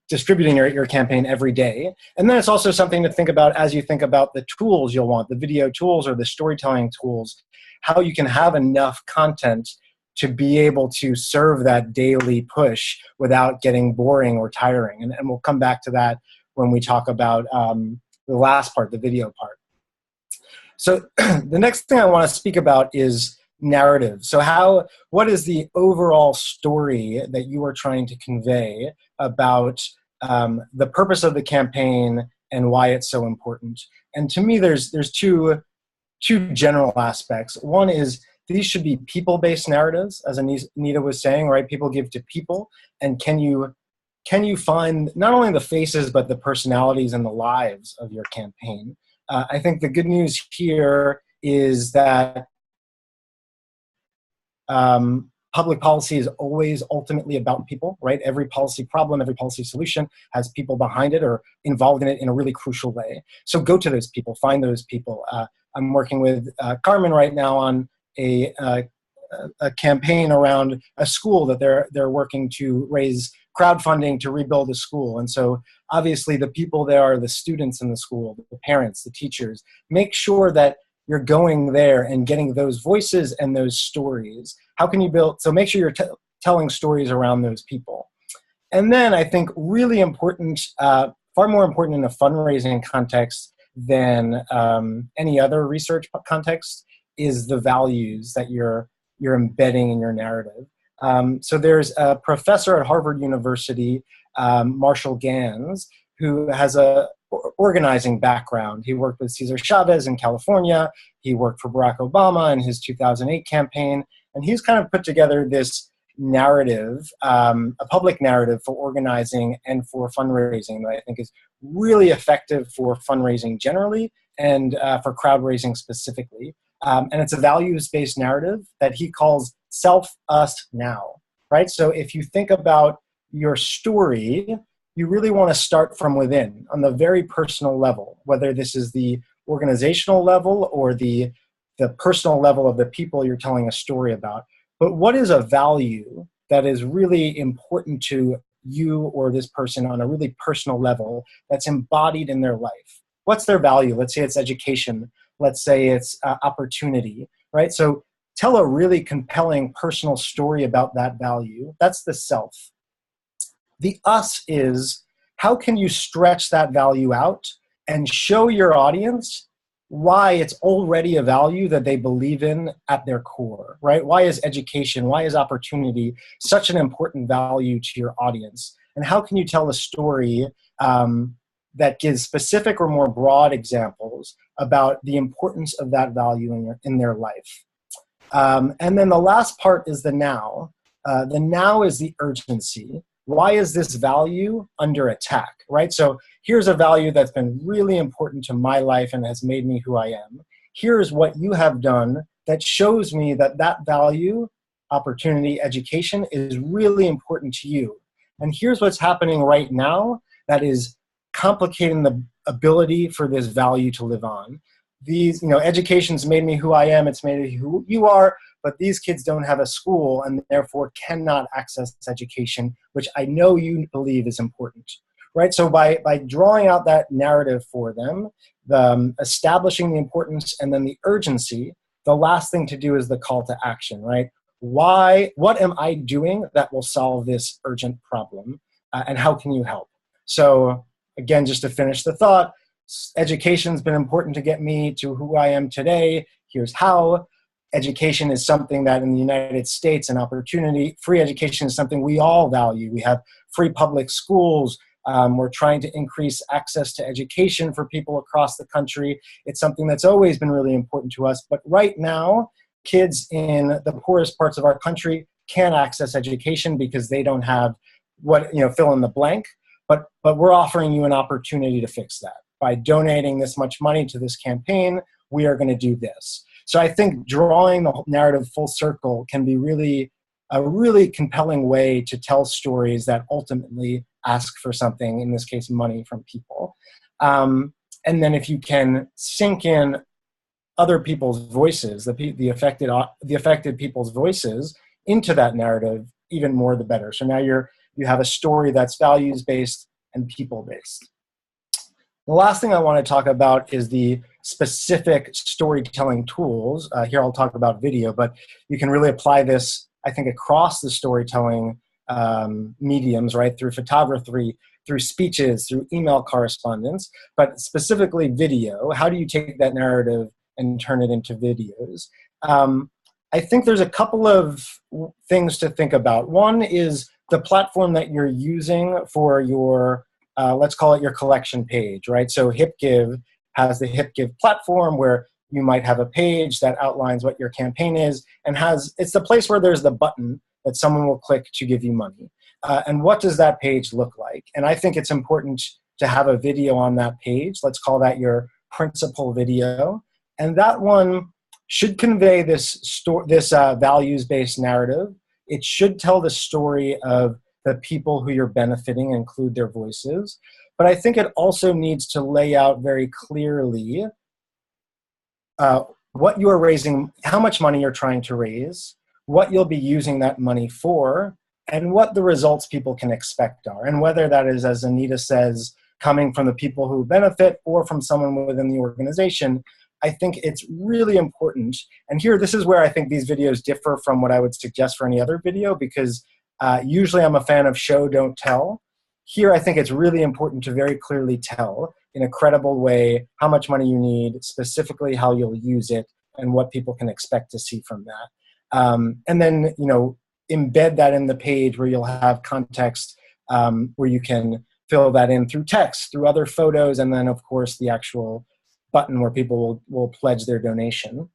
distributing your campaign every day. And then it's also something to think about as you think about the tools you'll want, the video tools or the storytelling tools, how you can have enough content to be able to serve that daily push without getting boring or tiring. And we'll come back to that when we talk about the last part, the video part. So the next thing I want to speak about is narrative. So what is the overall story that you are trying to convey about the purpose of the campaign and why it's so important? And to me, there's two general aspects. One is these should be people-based narratives, as Anita was saying, right? People give to people. And can you find not only the faces, but the personalities and the lives of your campaign? I think the good news here is that public policy is always ultimately about people, right? Every policy problem, every policy solution has people behind it or involved in it in a really crucial way. So go to those people, find those people. I'm working with Carmen right now on a campaign around a school that they're working to raise crowdfunding to rebuild a school. And so obviously the people there are the students in the school, the parents, the teachers. Make sure that you're going there and getting those voices and those stories. How can you build, so make sure you're telling stories around those people. And then I think really important, far more important in a fundraising context than any other research context, is the values that you're embedding in your narrative. So there's a professor at Harvard University, Marshall Gans, who has a organizing background. He worked with Cesar Chavez in California. He worked for Barack Obama in his 2008 campaign. And he's kind of put together this narrative, a public narrative for organizing and for fundraising that I think is really effective for fundraising generally and for crowd raising specifically. And it's a values-based narrative that he calls self, us, now, right? So if you think about your story, you really want to start from within on the very personal level, whether this is the organizational level or the personal level of the people you're telling a story about. But what is a value that is really important to you or this person on a really personal level that's embodied in their life? What's their value? Let's say it's education. Let's say it's opportunity, right? So tell a really compelling personal story about that value. That's the self. The us is, how can you stretch that value out and show your audience why it's already a value that they believe in at their core, right? Why is education, why is opportunity such an important value to your audience? And how can you tell a story that gives specific or more broad examples about the importance of that value in their life? And then the last part is the now. The now is the urgency. Why is this value under attack, right? So here's a value that's been really important to my life and has made me who I am. Here's what you have done that shows me that that value, opportunity, education is really important to you. And here's what's happening right now that is complicating the ability for this value to live on. These, education's made me who I am, it's made me who you are, but these kids don't have a school and therefore cannot access education, which I know you believe is important, right? So by drawing out that narrative for them, establishing the importance and then the urgency, the last thing to do is the call to action, right? What am I doing that will solve this urgent problem? And how can you help? So again, just to finish the thought, education's been important to get me to who I am today. Here's how. Education is something that in the United States, an opportunity. Free education is something we all value. We have free public schools. We're trying to increase access to education for people across the country. It's something that's always been really important to us. But right now, kids in the poorest parts of our country can't access education because they don't have fill in the blank. But we're offering you an opportunity to fix that. By donating this much money to this campaign, we are going to do this. So I think drawing the narrative full circle can be a really compelling way to tell stories that ultimately ask for something, in this case, money from people. And then if you can sink in other people's voices, the affected people's voices into that narrative, even more the better. So now you have a story that's values-based and people-based. The last thing I want to talk about is the specific storytelling tools. Here I'll talk about video, but you can really apply this, I think, across the storytelling mediums, right? Through photography, through speeches, through email correspondence, but specifically video. How do you take that narrative and turn it into videos? I think there's a couple of things to think about. One is the platform that you're using for your let's call it your collection page, right? So HipGive has the HipGive platform where you might have a page that outlines what your campaign is and it's the place where there's the button that someone will click to give you money. And what does that page look like? And I think it's important to have a video on that page. Let's call that your principal video. And that one should convey this values-based narrative. It should tell the story of the people who you're benefiting, include their voices. But I think it also needs to lay out very clearly what you are raising, how much money you're trying to raise, what you'll be using that money for, and what the results people can expect are. And whether that is, as Anita says, coming from the people who benefit or from someone within the organization, I think it's really important. And here, this is where I think these videos differ from what I would suggest for any other video, because usually I'm a fan of show, don't tell. Here, I think it's really important to very clearly tell in a credible way how much money you need, specifically how you'll use it, and what people can expect to see from that. And then, embed that in the page where you'll have context where you can fill that in through text, through other photos, and then, of course, the actual button where people will pledge their donation.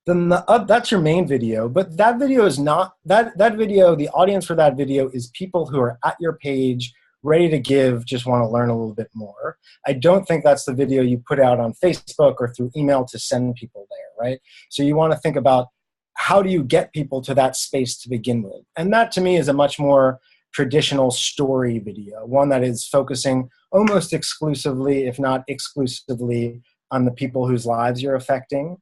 Then that's your main video, but that video is not, that video, the audience for that video is people who are at your page, ready to give, just want to learn a little bit more. I don't think that's the video you put out on Facebook or through email to send people there, right? So you want to think about how do you get people to that space to begin with? And that to me is a much more traditional story video, one that is focusing almost exclusively, if not exclusively, on the people whose lives you're affecting.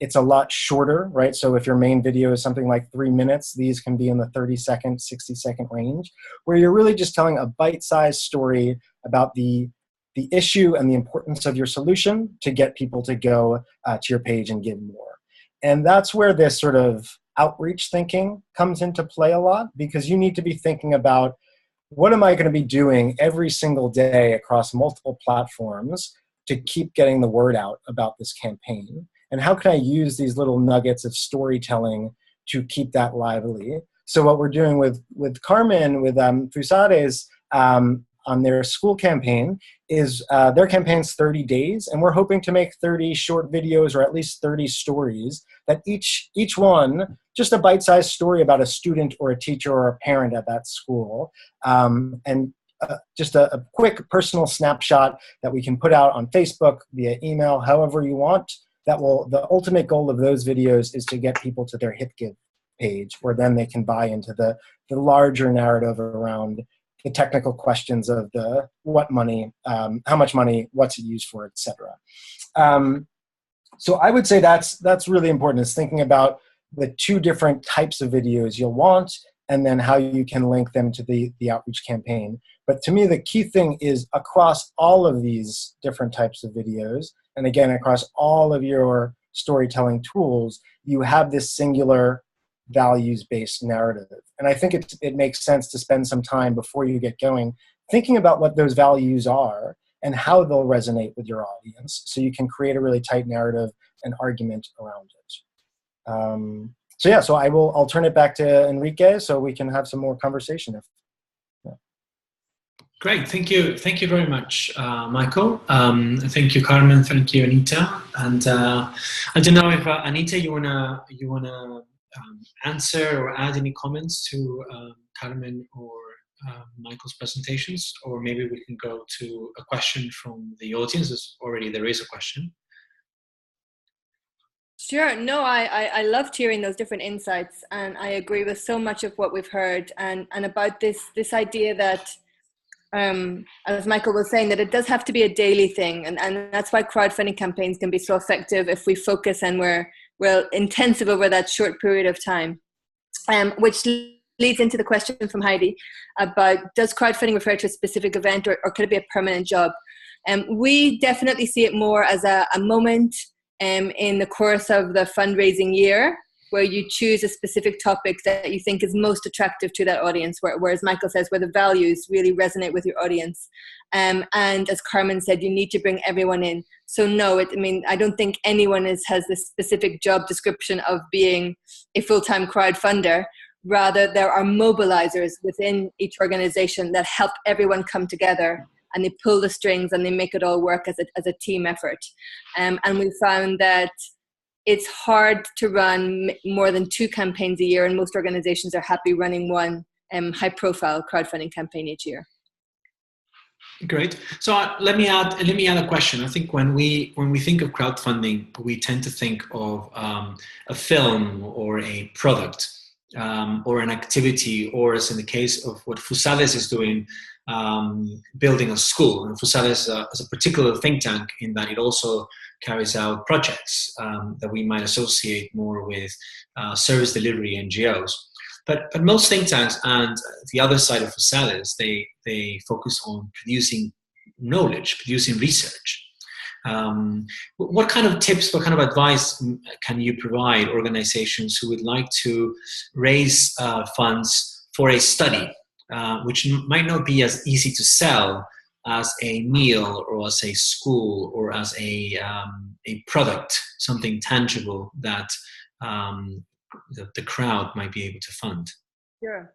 It's a lot shorter, right? So if your main video is something like 3 minutes, these can be in the 30-second, 60-second range, where you're really just telling a bite-sized story about the issue and the importance of your solution to get people to go to your page and give more. And that's where this sort of outreach thinking comes into play a lot, because you need to be thinking about, what am I going to be doing every single day across multiple platforms to keep getting the word out about this campaign? And how can I use these little nuggets of storytelling to keep that lively? So what we're doing with Carmen, with FUSADES, on their school campaign is their campaign's 30 days, and we're hoping to make 30 short videos or at least 30 stories that each one, just a bite-sized story about a student or a teacher or a parent at that school, and just a quick personal snapshot that we can put out on Facebook, via email, however you want. The ultimate goal of those videos is to get people to their HipGive page, where then they can buy into the larger narrative around the technical questions of what money, how much money, what's it used for, etc. So I would say that's really important, is thinking about the two different types of videos you'll want, and then how you can link them to the outreach campaign. But to me, the key thing is across all of these different types of videos, and again, across all of your storytelling tools, you have this singular values-based narrative. And I think it makes sense to spend some time before you get going thinking about what those values are and how they'll resonate with your audience, so you can create a really tight narrative and argument around it. So yeah, so I'll turn it back to Enrique so we can have some more conversation. Great, thank you very much, Michael. Thank you, Carmen. Thank you, Anita. And I don't know if Anita, you wanna answer or add any comments to Carmen or Michael's presentations, or maybe we can go to a question from the audience. There is a question. Sure. No, I loved hearing those different insights, and I agree with so much of what we've heard, and about this idea that, as Michael was saying, that it does have to be a daily thing, and that's why crowdfunding campaigns can be so effective if we focus and we're intensive over that short period of time, which leads into the question from Heidi about, does crowdfunding refer to a specific event, or could it be a permanent job? We definitely see it more as a moment in the course of the fundraising year, where you choose a specific topic that you think is most attractive to that audience, whereas Michael says, where the values really resonate with your audience. And as Carmen said, you need to bring everyone in. So no, I don't think anyone has this specific job description of being a full-time crowdfunder. Rather, there are mobilizers within each organization that help everyone come together, and they pull the strings and they make it all work as a team effort. And we found that it's hard to run more than 2 campaigns a year, and most organizations are happy running one high-profile crowdfunding campaign each year. Great. So let me add a question. I think when we think of crowdfunding, we tend to think of a film or a product, or an activity, or as in the case of what FUSADES is doing, building a school. And FUSADES is a particular think tank in that it also carries out projects that we might associate more with service delivery NGOs. But most think tanks, and the other side of FUSADES, they focus on producing knowledge, producing research. What kind of tips, what kind of advice can you provide organizations who would like to raise funds for a study, which might not be as easy to sell as a meal or as a school or as a product, something tangible that the crowd might be able to fund? Sure.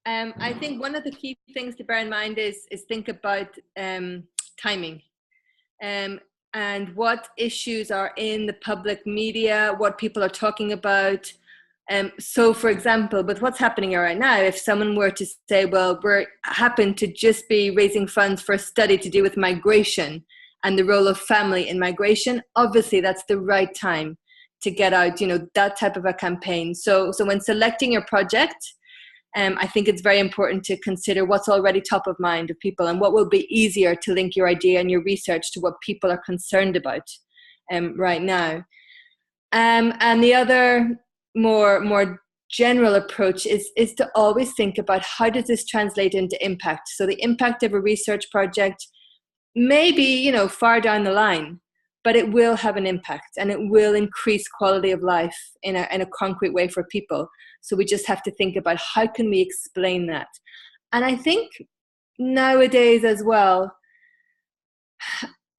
I think one of the key things to bear in mind is think about timing. And what issues are in the public media, what people are talking about. So, for example, with what's happening right now, if someone were to say, well, we happen to just be raising funds for a study to do with migration and the role of family in migration, obviously that's the right time to get out, that type of a campaign. So when selecting your project, I think it's very important to consider what's already top of mind of people and what will be easier to link your idea and your research to what people are concerned about right now. And the other more general approach is to always think about, how does this translate into impact? So the impact of a research project may be, far down the line, but it will have an impact and it will increase quality of life in a concrete way for people. So we just have to think about, how can we explain that? And I think nowadays as well,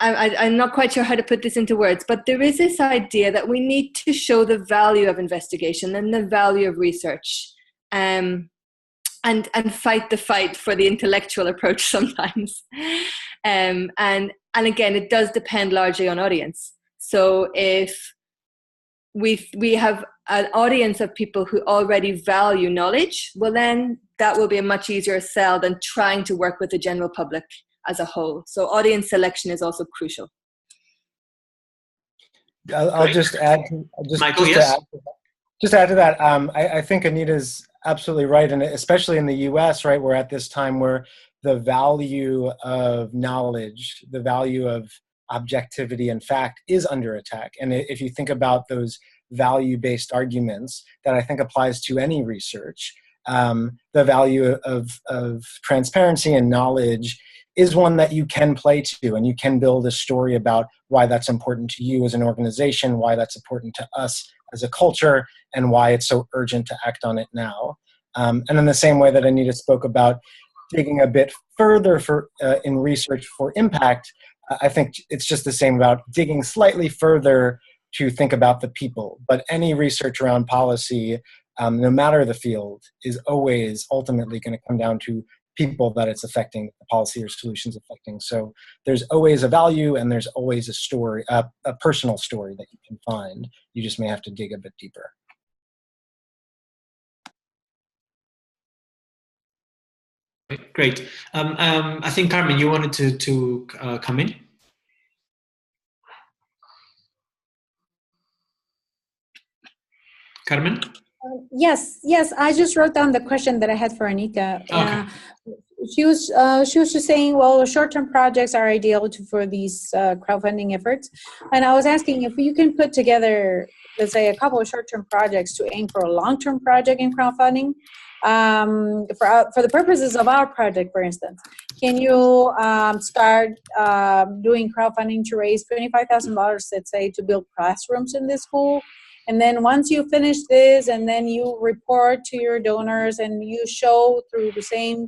I'm not quite sure how to put this into words, but there is this idea that we need to show the value of investigation and the value of research, and fight the fight for the intellectual approach sometimes. And again, it does depend largely on audience. So if we have an audience of people who already value knowledge, well then that will be a much easier sell than trying to work with the general public as a whole. So audience selection is also crucial. I'll just add Michael, yes? Just add to that. I think Anita's absolutely right, and especially in the US, right, we're at this time where the value of knowledge, the value of objectivity and fact is under attack. And if you think about those value-based arguments, that I think applies to any research, the value of transparency and knowledge is one that you can play to, and you can build a story about why that's important to you as an organization, why that's important to us as a culture, and why it's so urgent to act on it now. And in the same way that Anita spoke about digging a bit further in research for impact, I think it's just the same about digging slightly further to think about the people. But any research around policy, no matter the field, is always ultimately going to come down to people that it's affecting, the policy or solutions affecting. So there's always a value, and there's always a story, a personal story that you can find. You just may have to dig a bit deeper. Great. I think, Carmen, you wanted to come in? Carmen? Yes, I just wrote down the question that I had for Anita. Okay. She was just saying, well, short-term projects are ideal for these crowdfunding efforts. And I was asking if you can put together, let's say, a couple of short-term projects to aim for a long-term project in crowdfunding. For the purposes of our project, for instance, can you start doing crowdfunding to raise $25,000, let's say, to build classrooms in this school? And then once you finish this, and then you report to your donors, and you show through the same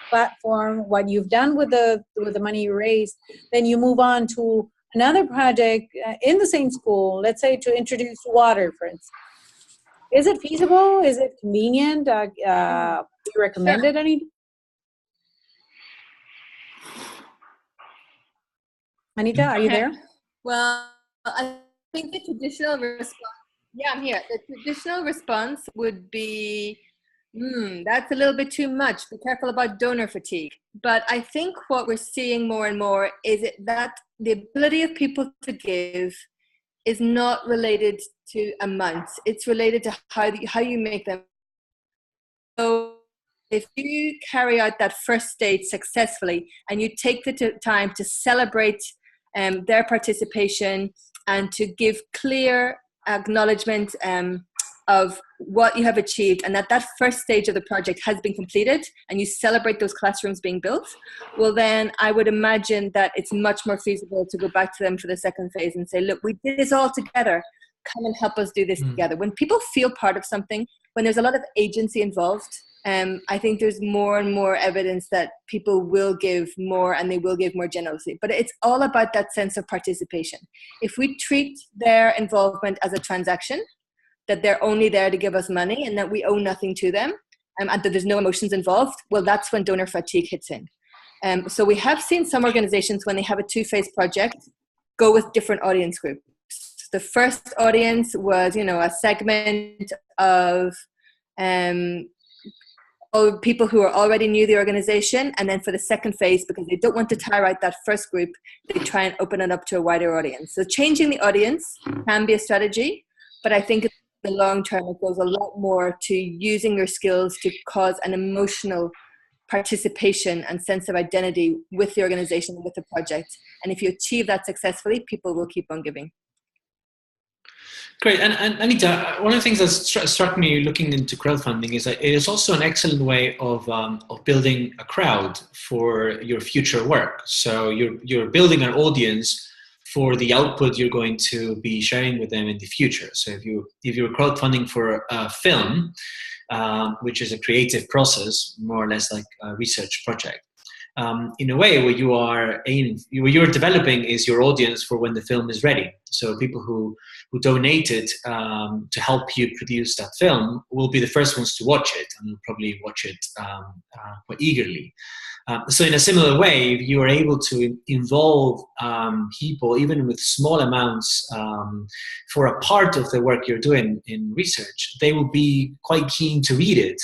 platform what you've done with the money you raised, then you move on to another project in the same school, let's say to introduce water, for instance. Is it feasible? Is it convenient? Do you recommend it, Anita? Anita, are you there? Well, I think the traditional response, yeah, I'm here. The traditional response would be, that's a little bit too much. Be careful about donor fatigue. But I think what we're seeing more and more is that the ability of people to give is not related to amounts. It's related to how you make them. So if you carry out that first stage successfully, and you take the time to celebrate their participation, and to give clear acknowledgement of what you have achieved, and that first stage of the project has been completed, and you celebrate those classrooms being built, well, then I would imagine that it's much more feasible to go back to them for the second phase and say, look, we did this all together. Come and help us do this together. When people feel part of something, when there's a lot of agency involved, I think there's more and more evidence that people will give more, and they will give more generously. But it's all about that sense of participation. If we treat their involvement as a transaction, that they're only there to give us money and that we owe nothing to them, and that there's no emotions involved, well, that's when donor fatigue hits in. So we have seen some organizations, when they have a two-phase project, go with different audience groups. The first audience was, a segment of people who are already new to the organization, and then for the second phase, because they don't want to tire out that first group, they try and open it up to a wider audience. So changing the audience can be a strategy, but I think in the long term it goes a lot more to using your skills to cause an emotional participation and sense of identity with the organization, with the project. And if you achieve that successfully, people will keep on giving. Great. And Anita, one of the things that struck me looking into crowdfunding is that it is also an excellent way of building a crowd for your future work. So you're building an audience for the output you're going to be sharing with them in the future. So if you're crowdfunding for a film, which is a creative process, more or less like a research project, in a way, what you're developing is your audience for when the film is ready. So people who donated to help you produce that film will be the first ones to watch it, and will probably watch it quite eagerly. So in a similar way, if you are able to involve people, even with small amounts, for a part of the work you're doing in research, they will be quite keen to read it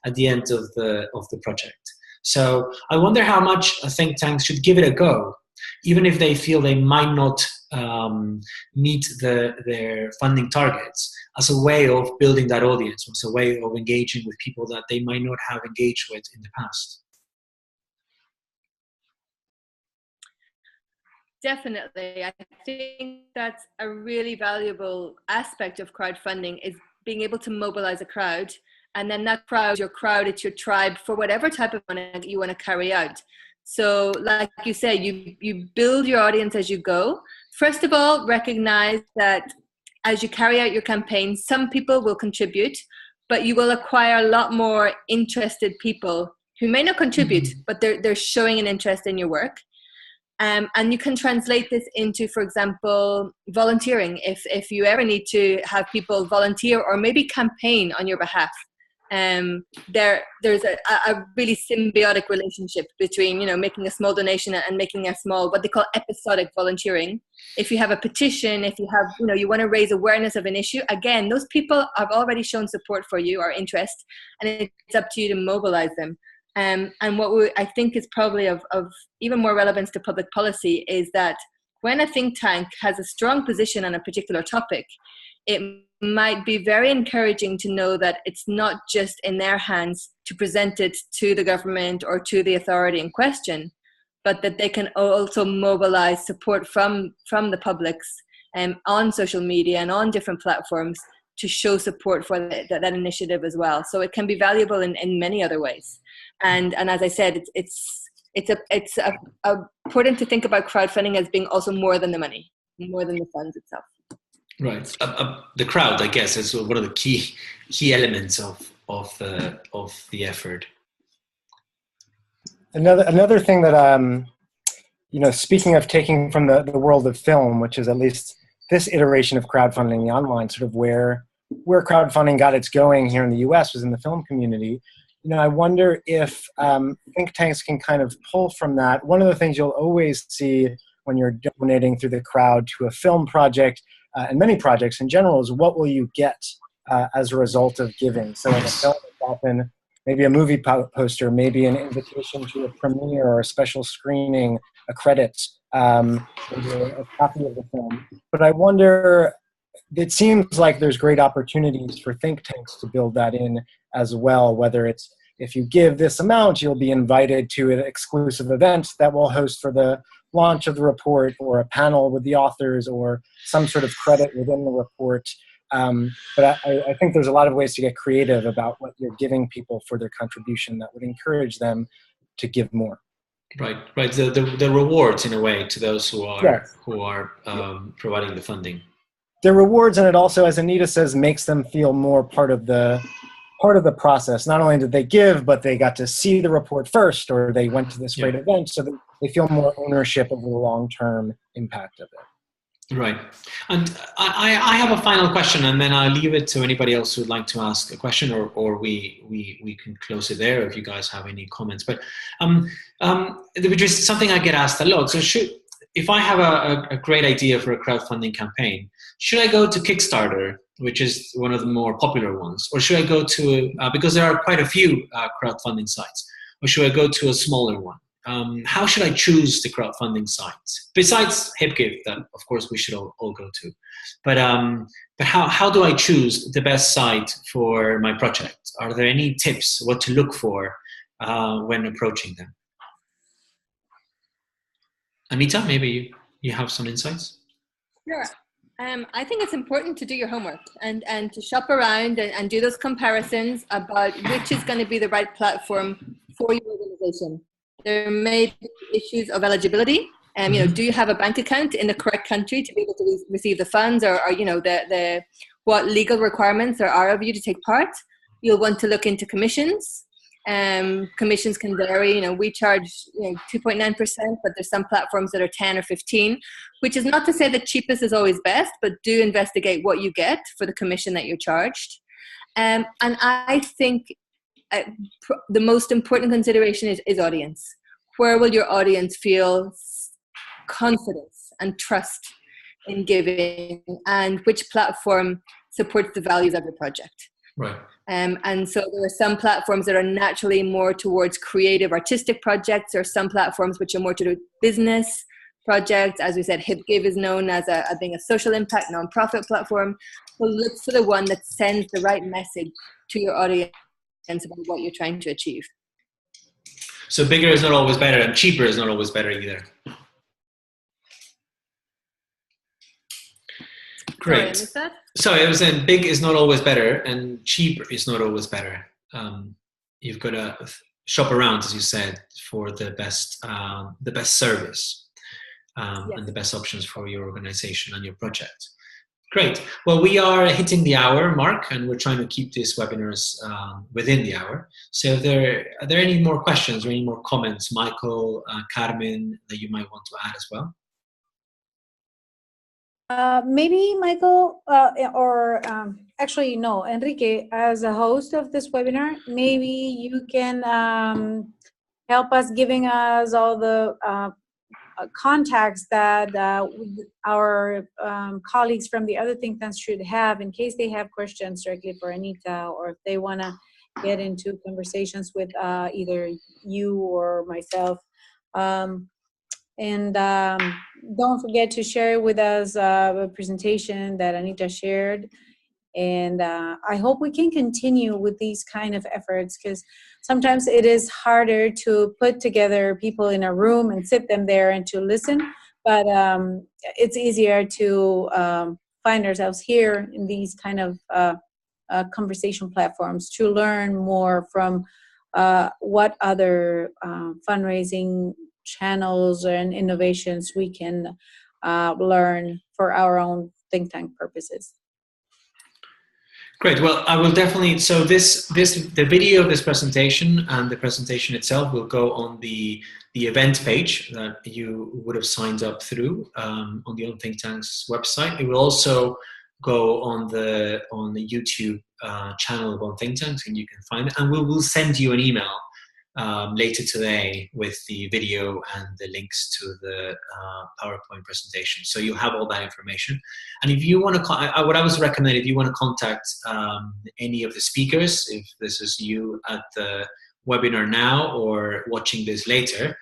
at the end of the project. So I wonder how much a think tank should give it a go, even if they feel they might not meet their funding targets, as a way of building that audience, as a way of engaging with people that they might not have engaged with in the past. Definitely. I think that's a really valuable aspect of crowdfunding, is being able to mobilize a crowd And then that crowd, your crowd, it's your tribe for whatever type of money you want to carry out. So like you say, you build your audience as you go. First of all, recognize that as you carry out your campaign, some people will contribute, but you will acquire a lot more interested people who may not contribute, but they're showing an interest in your work. And you can translate this into, for example, volunteering. If you ever need to have people volunteer or maybe campaign on your behalf, there's a really symbiotic relationship between, making a small donation and making a small, what they call episodic volunteering. If you have a petition, if you have, you want to raise awareness of an issue, again, those people have already shown support for you or interest, and it's up to you to mobilize them. And what I think is probably of even more relevance to public policy is that when a think tank has a strong position on a particular topic, it might be very encouraging to know that it's not just in their hands to present it to the government or to the authority in question, but that they can also mobilize support from the publics on social media and on different platforms to show support for that initiative as well. So it can be valuable in many other ways. And as I said, it's important to think about crowdfunding as being also more than the money, more than the funds itself. Right. The crowd, I guess, is one of the key elements of the effort. Another thing that speaking of taking from the world of film, which is at least this iteration of crowdfunding, the online sort of where crowdfunding got its going here in the U.S. was in the film community. I wonder if think tanks can kind of pull from that. One of the things you'll always see when you're donating through the crowd to a film project, and many projects in general, is what will you get as a result of giving. So in a film, it's often maybe a movie poster, maybe an invitation to a premiere or a special screening, a credit, maybe a copy of the film. But I wonder, it seems like there's great opportunities for think tanks to build that in as well, whether it's if you give this amount, you'll be invited to an exclusive event that we'll host for the launch of the report, or a panel with the authors, or some sort of credit within the report. But I think there's a lot of ways to get creative about what you're giving people for their contribution that would encourage them to give more. Right. The rewards, in a way, to those who are providing the funding. The rewards, and it also, as Anita says, makes them feel more part of the process. Not only did they give, but they got to see the report first, or they went to this great event, so that they feel more ownership of the long-term impact of it. Right. And I have a final question, and then I'll leave it to anybody else who would like to ask a question, or we can close it there if you guys have any comments. But which is something I get asked a lot. So if I have a great idea for a crowdfunding campaign, should I go to Kickstarter, which is one of the more popular ones, or should I go to, because there are quite a few crowdfunding sites, or should I go to a smaller one? How should I choose the crowdfunding sites? Besides HipGive, that of course we should all go to. But how do I choose the best site for my project? Are there any tips what to look for when approaching them? Anita, maybe you have some insights? Sure. I think it's important to do your homework and to shop around and do those comparisons about which is going to be the right platform for your organization. There may be issues of eligibility. Do you have a bank account in the correct country to be able to receive the funds, or the what legal requirements there are of you to take part? You'll want to look into commissions. Commissions can vary. We charge 2.9%, but there's some platforms that are 10 or 15, which is not to say that cheapest is always best, but do investigate what you get for the commission that you're charged. And I think the most important consideration is audience. Where will your audience feel confidence and trust in giving, and which platform supports the values of your project? Right. And so there are some platforms that are naturally more towards creative, artistic projects. There are some platforms which are more to do with business projects. As we said, HipGive is known as being a social impact nonprofit platform. So look for the one that sends the right message to your audience about what you're trying to achieve. So bigger is not always better, and cheaper is not always better either. Great. Sorry, I missed that. So it was saying big is not always better and cheap is not always better. You've got to shop around, as you said, for the best service Yes. and the best options for your organization and your project. Great. Well, we are hitting the hour mark, and we're trying to keep these webinars within the hour. So, are there any more questions or any more comments, Michael, Carmen, that you might want to add as well? Maybe Michael, or actually no, Enrique, as a host of this webinar, maybe you can help us giving us all the contacts that our colleagues from the other think tanks should have in case they have questions directly for Anita, or if they want to get into conversations with either you or myself. And don't forget to share with us a presentation that Anita shared. And I hope we can continue with these kind of efforts, because sometimes it is harder to put together people in a room and sit them there and to listen. But it's easier to find ourselves here in these kind of conversation platforms to learn more from what other fundraising channels and innovations we can learn for our own think tank purposes. Great. Well, I will definitely. So the video of this presentation and the presentation itself will go on the event page that you would have signed up through on the On Think Tank's website. It will also go on the YouTube channel of On Think Tanks, and you can find it. And we will send you an email later today with the video and the links to the PowerPoint presentation. So you'll have all that information. And if you want to, what I was recommend, if you want to contact any of the speakers, if this is you at the webinar now or watching this later,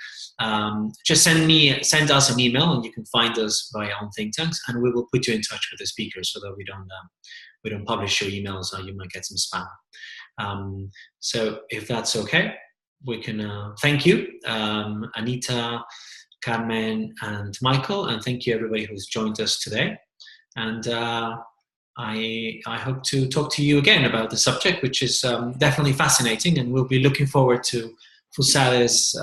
just send us an email, and you can find us via On Think Tanks, and we will put you in touch with the speakers so that we don't publish your emails, or you might get some spam. So if that's okay, we can thank you, Anita, Carmen, and Michael, and thank you everybody who's joined us today. And I hope to talk to you again about the subject, which is definitely fascinating, and we'll be looking forward to FUSADES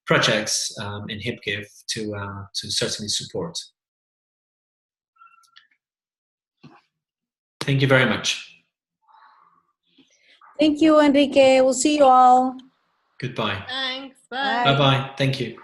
projects in HIPGive to certainly support. Thank you very much. Thank you, Enrique. We'll see you all. Goodbye. Thanks. Bye. Bye-bye. Thank you.